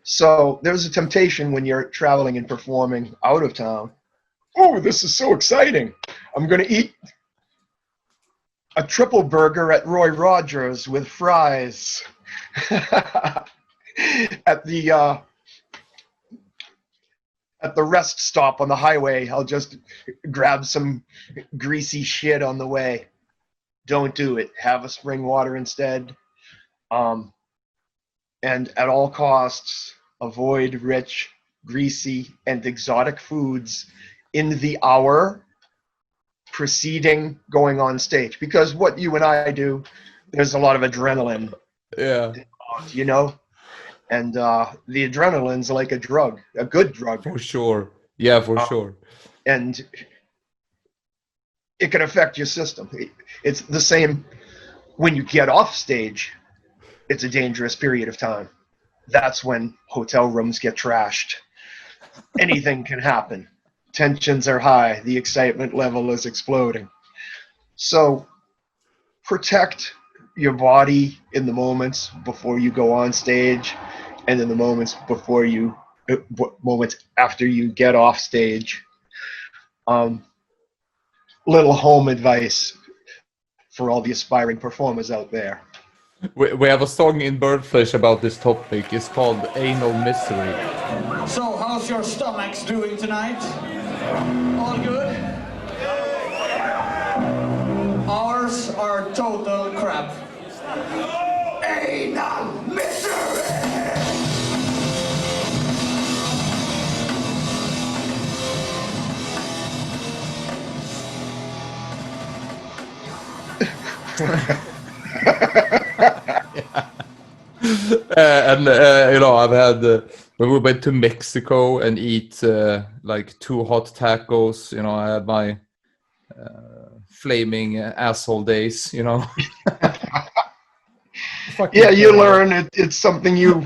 So there's a temptation when you're traveling and performing out of town. Oh, this is so exciting. I'm gonna eat a triple burger at Roy Rogers with fries. At the rest stop on the highway, I'll just grab some greasy shit on the way. Don't do it. Have a spring water instead. And at all costs, avoid rich, greasy, and exotic foods in the hour preceding going on stage. Because what you and I do, there's a lot of adrenaline. Yeah. You know? And the adrenaline's like a drug, a good drug. For sure. Yeah, for sure. And it can affect your system. It's the same when you get off stage. It's a dangerous period of time. That's when hotel rooms get trashed. Anything can happen. Tensions are high. The excitement level is exploding. So protect your body in the moments before you go on stage and in the moments moments after you get off stage. Little home advice for all the aspiring performers out there. We have a song in Birdflesh about this topic. It's called Anal Misery. So, how's your stomachs doing tonight? All good? Ours are total crap. Anal misery! You know, I've had when we went to Mexico and eat like 2 hot tacos. You know, I had my flaming asshole days. You know. Yeah, you learn. It's something you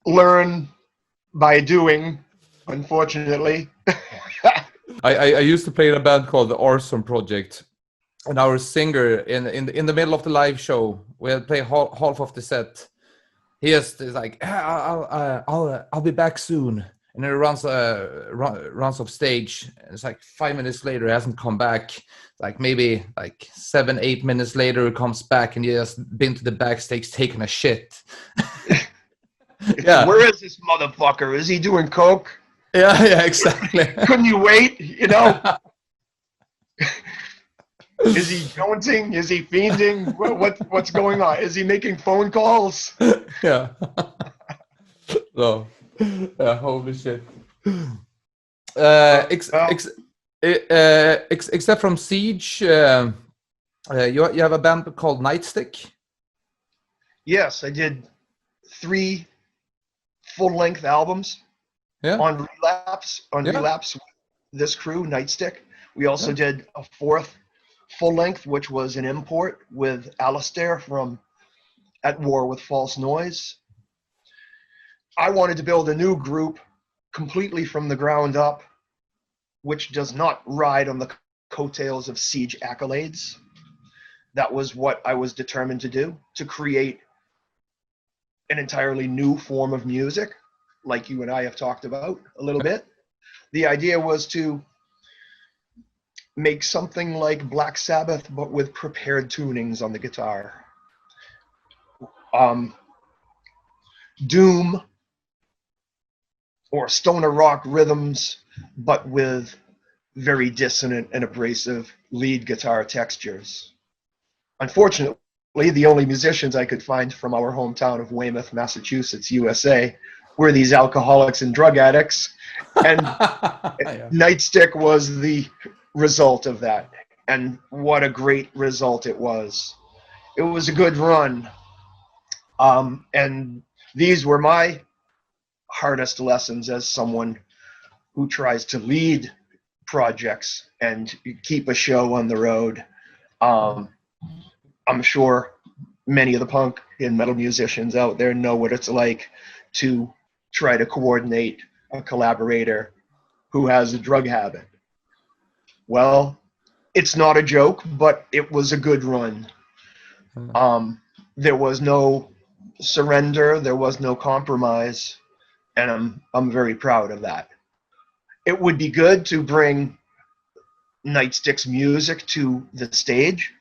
learn by doing, unfortunately. I used to play in a band called the Arson Project, and our singer in the middle of the live show, we had play half of the set. He is like, I'll be back soon, and then he runs off stage. And it's like 5 minutes later, he hasn't come back. Like maybe like 7-8 minutes later, he comes back, and he has been to the backstage taking a shit. Yeah. Where is this motherfucker? Is he doing coke? Yeah, exactly. Couldn't you wait? You know? Is he jonesing? Is he fiending? What's going on? Is he making phone calls? Yeah. So, yeah, holy shit. Except from Siege, you have a band called Nightstick. Yes, I did 3 full-length albums. Yeah. On Relapse, this crew, Nightstick. We also did a 4th full-length, which was an import with Alistair from At War with False Noise. I wanted to build a new group completely from the ground up, which does not ride on the coattails of Siege accolades. That was what I was determined to do, to create an entirely new form of music, like you and I have talked about a little bit. The idea was to make something like Black Sabbath, but with prepared tunings on the guitar. Doom or stoner rock rhythms, but with very dissonant and abrasive lead guitar textures. Unfortunately, the only musicians I could find from our hometown of Weymouth, Massachusetts, USA, were these alcoholics and drug addicts, and Nightstick was the result of that. And what a great result it was. It was a good run. And these were my hardest lessons as someone who tries to lead projects and keep a show on the road. I'm sure many of the punk and metal musicians out there know what it's like to try to coordinate a collaborator who has a drug habit. Well, it's not a joke, but it was a good run. There was no surrender, there was no compromise, and I'm very proud of that. It would be good to bring Nightstick's music to the stage.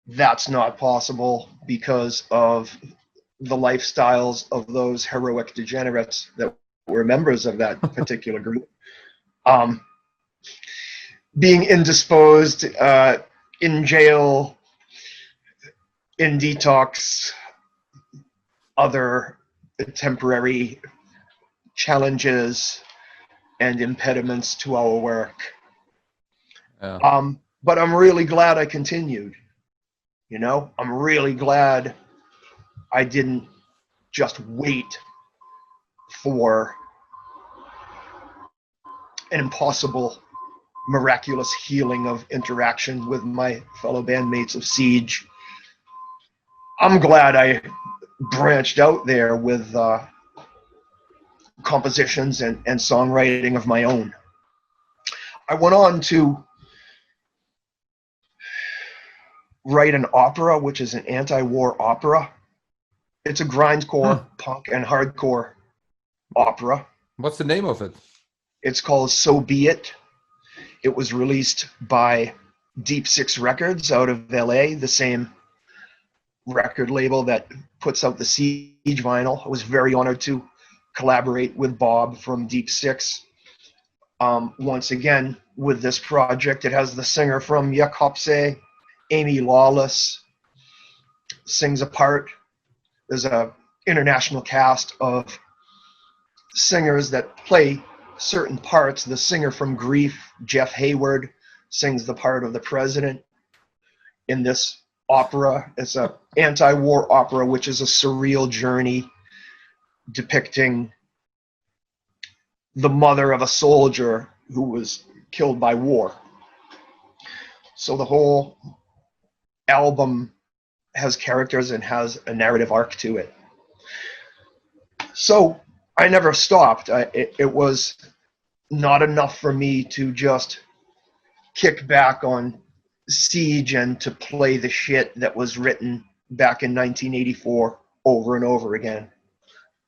That's not possible because of the lifestyles of those heroic degenerates that were members of that particular group. Being indisposed, in jail, in detox, other temporary challenges and impediments to our work. But I'm really glad I continued. You know, I'm really glad I didn't just wait for an impossible, miraculous healing of interaction with my fellow bandmates of Siege. I'm glad I branched out there with compositions and songwriting of my own. I went on to write an opera, which is an anti-war opera. It's a grindcore, punk, and hardcore opera. What's the name of it? It's called So Be It. It was released by Deep Six Records out of LA, the same record label that puts out the Siege vinyl. I was very honored to collaborate with Bob from Deep Six. Once again, with this project, it has the singer from Yakopse, Amy Lawless, sings a part. There's a international cast of singers that play certain parts. The singer from Grief, Jeff Hayward, sings the part of the president in this opera. It's an anti-war opera, which is a surreal journey depicting the mother of a soldier who was killed by war. So the whole album has characters and has a narrative arc to it. So I never stopped. It was not enough for me to just kick back on Siege and to play the shit that was written back in 1984 over and over again.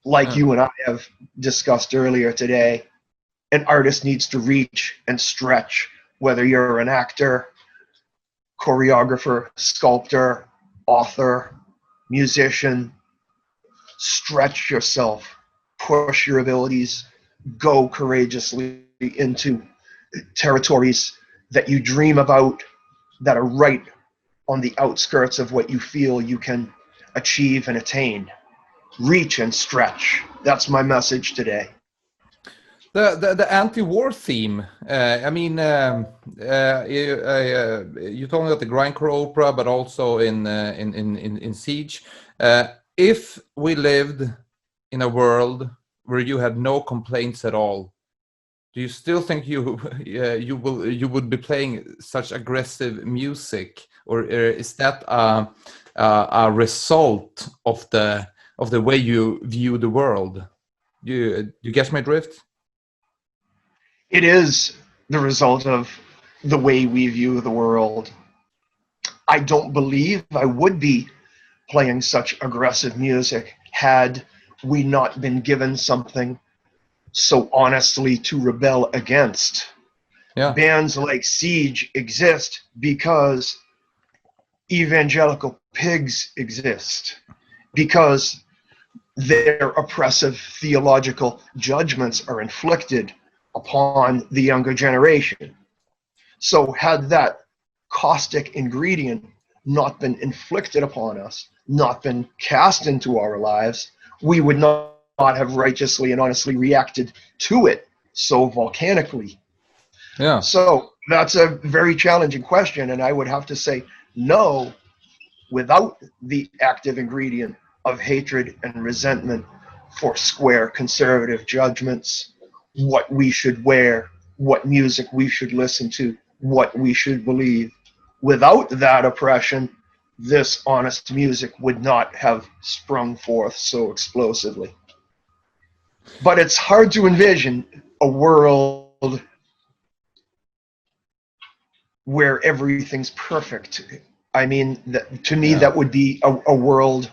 Like you and I have discussed earlier today, an artist needs to reach and stretch, whether you're an actor, choreographer, sculptor, author, musician. Stretch yourself, push your abilities, go courageously into territories that you dream about, that are right on the outskirts of what you feel you can achieve and attain. Reach and stretch. That's my message today. The anti-war theme. I mean, you told me about the grindcore opera, but also in Siege. If we lived in a world where you had no complaints at all, do you still think you would be playing such aggressive music, or is that a result of the way you view the world? You get my drift? It is the result of the way we view the world. I don't believe I would be playing such aggressive music had we not been given something so honestly to rebel against. Yeah. Bands like Siege exist because evangelical pigs exist, because their oppressive theological judgments are inflicted upon the younger generation. So had that caustic ingredient not been inflicted upon us, not been cast into our lives, we would not have righteously and honestly reacted to it so volcanically. Yeah. So that's a very challenging question, and I would have to say no, without the active ingredient of hatred and resentment for square conservative judgments, what we should wear, what music we should listen to, what we should believe. Without that oppression, this honest music would not have sprung forth so explosively. But it's hard to envision a world where everything's perfect. I mean, to me, that would be a world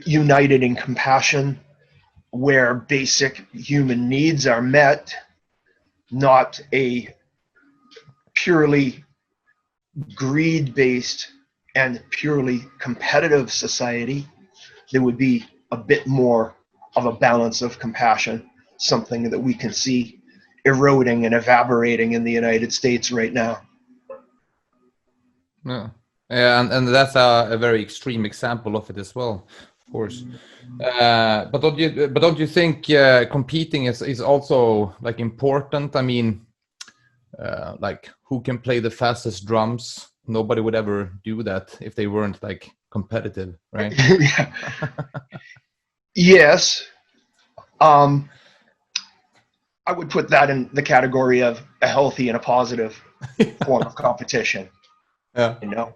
united in compassion, where basic human needs are met, not a purely greed-based and purely competitive society. There would be a bit more of a balance of compassion, something that we can see eroding and evaporating in the United States right now. Yeah, and that's a very extreme example of it as well, of course. But don't you think competing is also like important? I mean, like who can play the fastest drums? Nobody would ever do that if they weren't like competitive, right? Yes. I I would put that in the category of a healthy and a positive form of competition. Yeah. You know,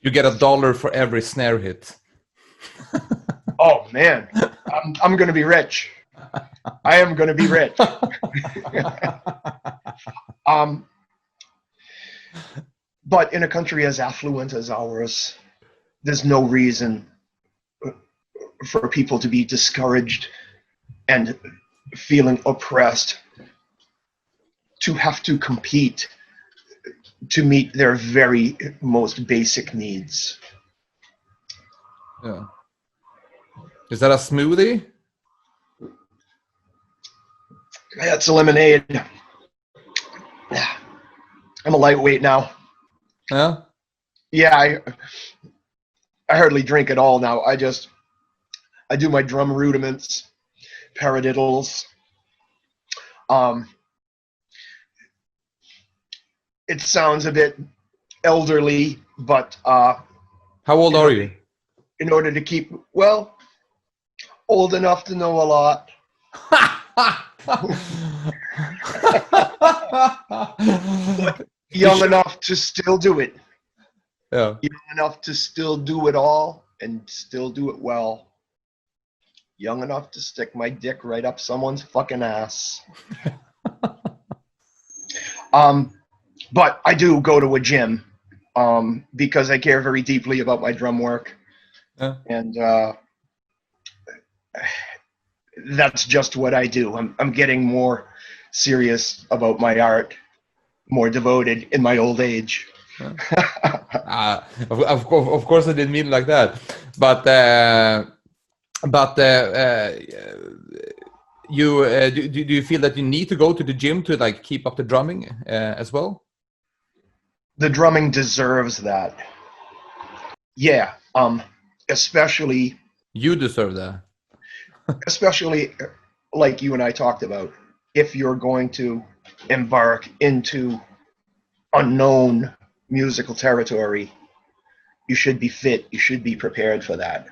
You get $1 for every snare hit. oh man, I'm gonna be rich. I am gonna be rich. But in a country as affluent as ours, there's no reason for people to be discouraged and feeling oppressed, to have to compete to meet their very most basic needs. Yeah. Is that a smoothie? That's a lemonade. I'm a lightweight now. Yeah. Yeah, I hardly drink at all now. I do my drum rudiments, paradiddles. It sounds a bit elderly, but How old are you? in order to keep, well, old enough to know a lot. Young enough to still do it. Yeah. Young enough to still do it all and still do it well. Young enough to stick my dick right up someone's fucking ass. But I do go to a gym because I care very deeply about my drum work. Yeah. And that's just what I do. I'm getting more serious about my art, more devoted in my old age. Of course, I didn't mean it like that, but you do you feel that you need to go to the gym to like keep up the drumming as well? The drumming deserves that. Yeah, especially You deserve that. especially like you and I talked about. If you're going to embark into unknown musical territory, you should be fit. You should be prepared for that.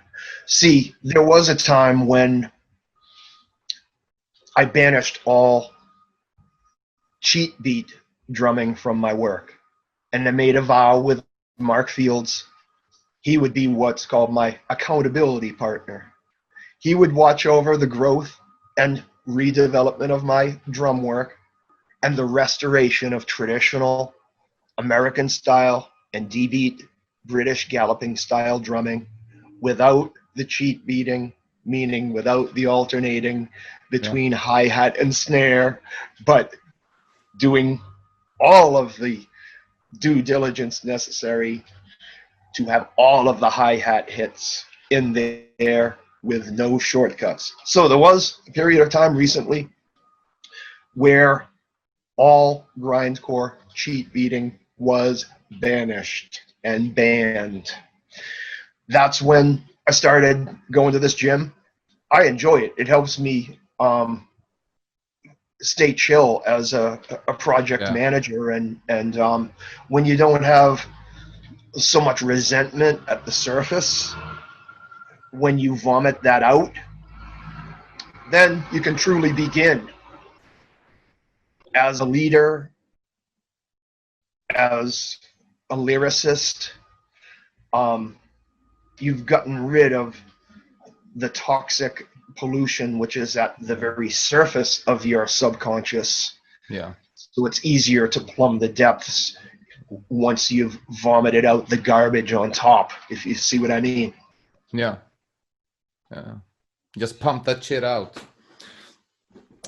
See, there was a time when I banished all cheat beat drumming from my work, and I made a vow with Mark Fields. He would be what's called my accountability partner. He would watch over the growth and redevelopment of my drum work and the restoration of traditional American style and D-beat British galloping style drumming without the cheat beating, meaning without the alternating between hi-hat and snare, but doing all of the due diligence necessary to have all of the hi-hat hits in there with no shortcuts. So there was a period of time recently where all grindcore cheat beating was banished and banned. That's when I started going to this gym. I enjoy it. It helps me stay chill as a project manager, and when you don't have so much resentment at the surface, when you vomit that out, then you can truly begin as a leader, as a lyricist. You've gotten rid of the toxic pollution which is at the very surface of your subconscious. Yeah. So it's easier to plumb the depths once you've vomited out the garbage on top, if you see what I mean. Yeah. Yeah. Just pump that shit out.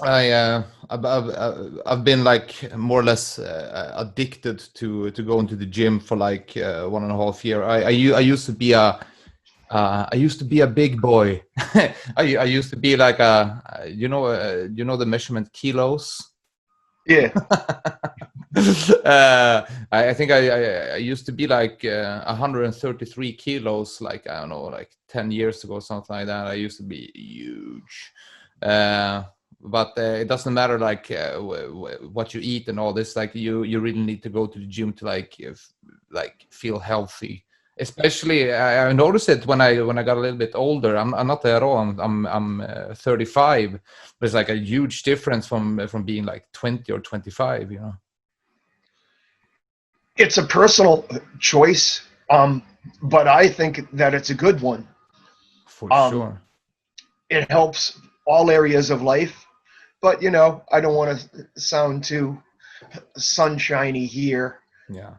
I've been like more or less addicted to going to the gym for like 1.5 years. I used to be a big boy. I used to be like you know the measurement kilos. Yeah. I think I used to be like 133 kilos, like I don't know, like 10 years ago, something like that. I used to be huge. But it doesn't matter like what you eat and all this. Like you really need to go to the gym to like feel healthy. Especially, I noticed it when I got a little bit older. I'm not there at all. I'm 35. There's like a huge difference from being like 20 or 25. You know. It's a personal choice, but I think that it's a good one. For sure. It helps all areas of life, but you know, I don't want to sound too sunshiny here. Yeah.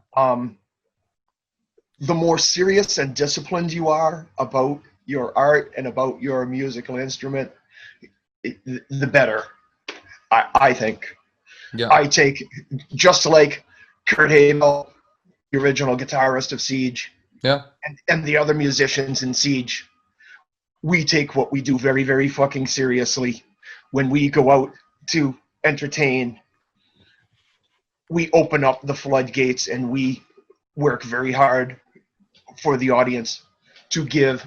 The more serious and disciplined you are about your art and about your musical instrument, the better, I think. Yeah. I take, just like Kurt Habel, the original guitarist of Siege, Yeah. and the other musicians in Siege, we take what we do very, very fucking seriously. When we go out to entertain, we open up the floodgates and we work very hard for the audience to give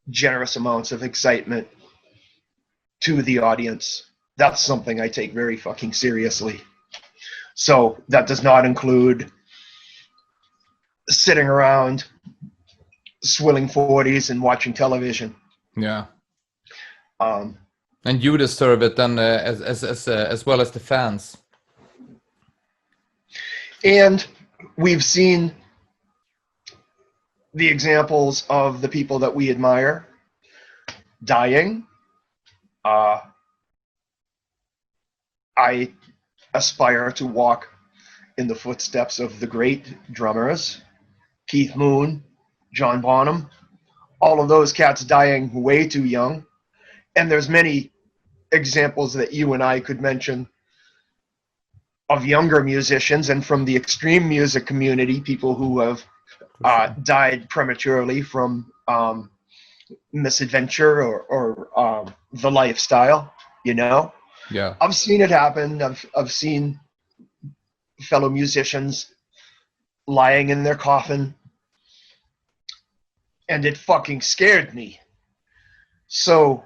generous amounts of excitement to the audience. That's something I take very fucking seriously. So that does not include sitting around swilling 40s and watching television. Yeah. And you deserve it then, as well as the fans. And we've seen the examples of the people that we admire dying. I aspire to walk in the footsteps of the great drummers, Keith Moon, John Bonham, all of those cats dying way too young. And there's many examples that you and I could mention of younger musicians and from the extreme music community, people who have died prematurely from misadventure or the lifestyle, you know? Yeah. I've seen it happen. I've seen fellow musicians lying in their coffin, and it fucking scared me. So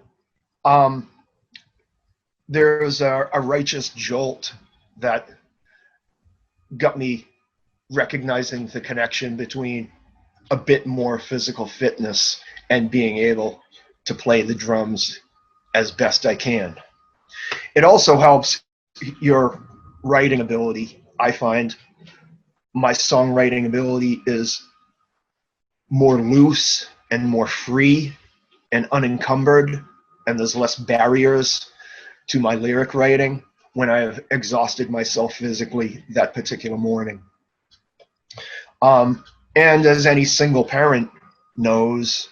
there's a righteous jolt that got me recognizing the connection between a bit more physical fitness and being able to play the drums as best I can. It also helps your writing ability. I find my songwriting ability is more loose and more free and unencumbered, and there's less barriers to my lyric writing when I have exhausted myself physically that particular morning. And as any single parent knows,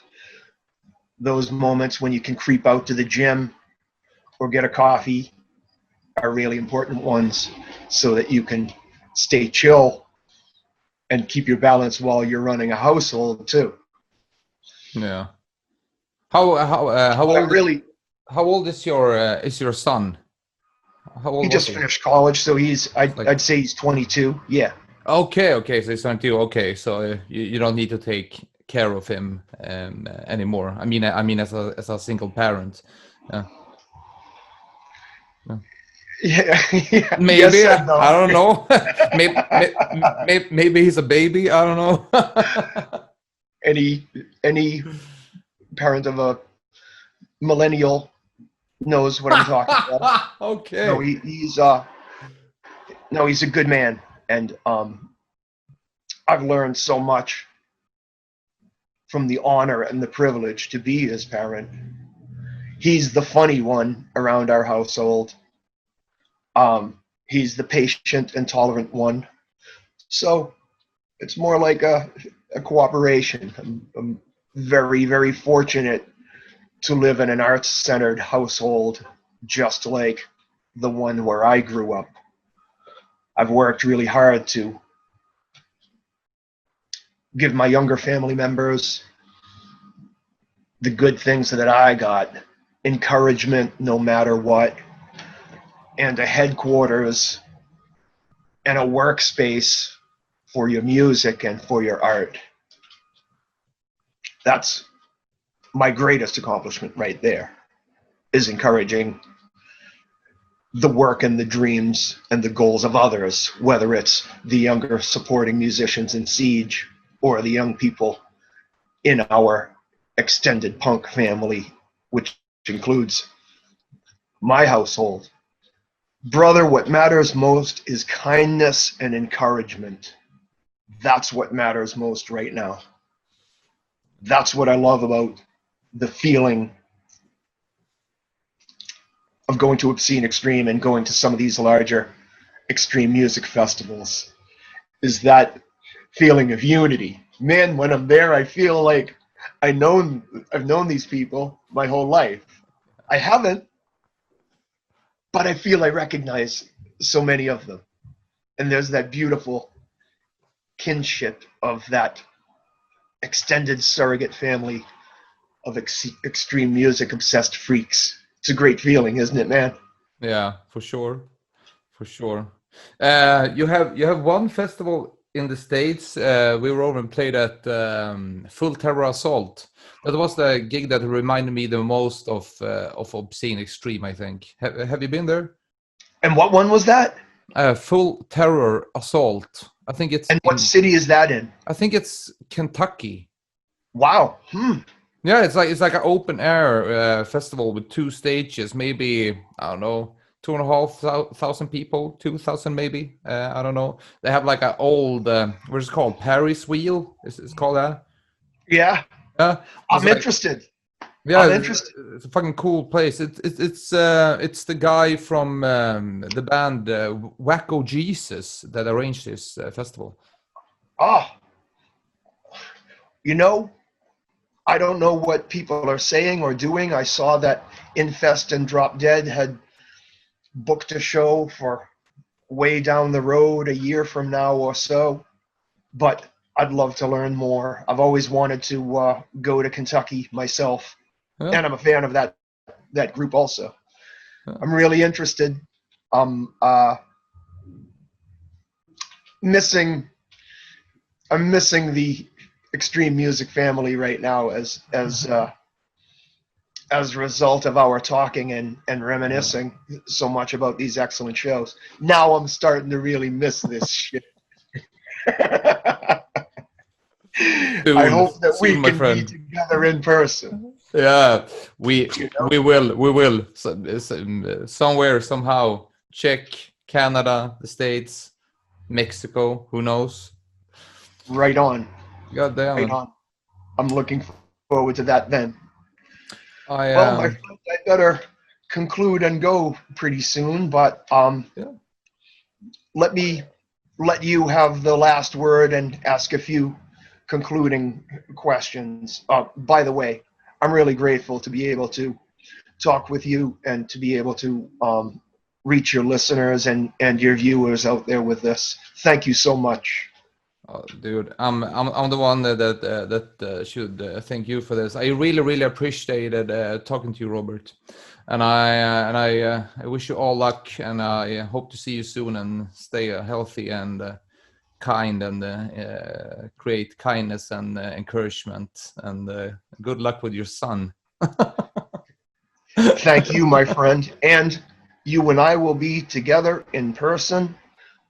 those moments when you can creep out to the gym or get a coffee are really important ones, so that you can stay chill and keep your balance while you're running a household too. Yeah. How old is your son? How old He just finished college, so I'd say he's 22. Yeah. Okay, so he's 22. Okay, so you don't need to take care of him anymore. I mean, as a single parent. Yeah. Yeah. Maybe, yes no. I don't know. maybe he's a baby. I don't know. Any parent of a millennial knows what I'm talking about. Okay. No, he's a good man, and I've learned so much from the honor and the privilege to be his parent. He's the funny one around our household. He's the patient and tolerant one. So it's more like a cooperation. I'm very, very fortunate to live in an arts-centered household just like the one where I grew up. I've worked really hard to give my younger family members the good things that I got, encouragement no matter what, and a headquarters and a workspace for your music and for your art. That's my greatest accomplishment right there, is encouraging the work and the dreams and the goals of others, whether it's the younger supporting musicians in Siege or the young people in our extended punk family, which includes my household. Brother, what matters most is kindness and encouragement. That's what matters most right now. That's what I love about the feeling of going to Obscene Extreme and going to some of these larger extreme music festivals, is that feeling of unity. Man, when I'm there, I feel like I've known these people my whole life. I haven't, but I feel I recognize so many of them. And there's that beautiful kinship of that extended surrogate family of extreme music obsessed freaks. It's a great feeling, isn't it, man? Yeah, for sure, for sure. You have one festival in the States. We were over and played at Full Terror Assault. That was the gig that reminded me the most of Obscene Extreme, I think. Have you been there? And what one was that? Full Terror Assault. I think it's. And what city is that in? I think it's Kentucky. Wow. Yeah, it's like an open air festival with 2 stages. Maybe, I don't know, 2,500 people, 2,000 maybe. I don't know. They have like an old what is it called? Paris wheel. It's called that. Yeah. I'm interested. Yeah, I'm interested. It's a fucking cool place. It's the guy from the band Wacko Jesus that arranged this festival. Oh, you know, I don't know what people are saying or doing. I saw that Infest and Drop Dead had booked a show for way down the road, a year from now or so, but I'd love to learn more. I've always wanted to go to Kentucky myself, and I'm a fan of that group also. I'm really interested. I'm missing the extreme music family right now as a result of our talking and reminiscing so much about these excellent shows. Now I'm starting to really miss this shit. I hope that we can be together in person. Yeah, we will somewhere, somehow. Czech, Canada, the States, Mexico, who knows? Right on. God damn. Right on. I'm looking forward to that then. Well, my friend, I better conclude and go pretty soon, but let you have the last word and ask a few concluding questions. By the way, I'm really grateful to be able to talk with you and to be able to reach your listeners and your viewers out there with this. Thank you so much. Oh, dude, I'm the one that should thank you for this. I really appreciated talking to you, Robert, and I wish you all luck, and I hope to see you soon and stay healthy and kind and create kindness and encouragement, and good luck with your son. Thank you, my friend, and you and I will be together in person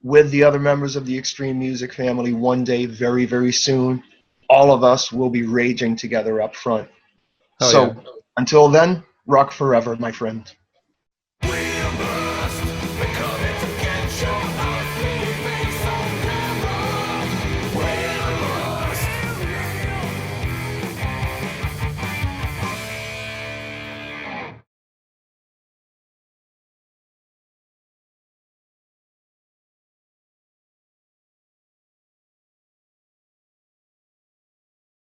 with the other members of the Extreme Music family one day, very, very soon. All of us will be raging together up front. Until then, rock forever, my friend.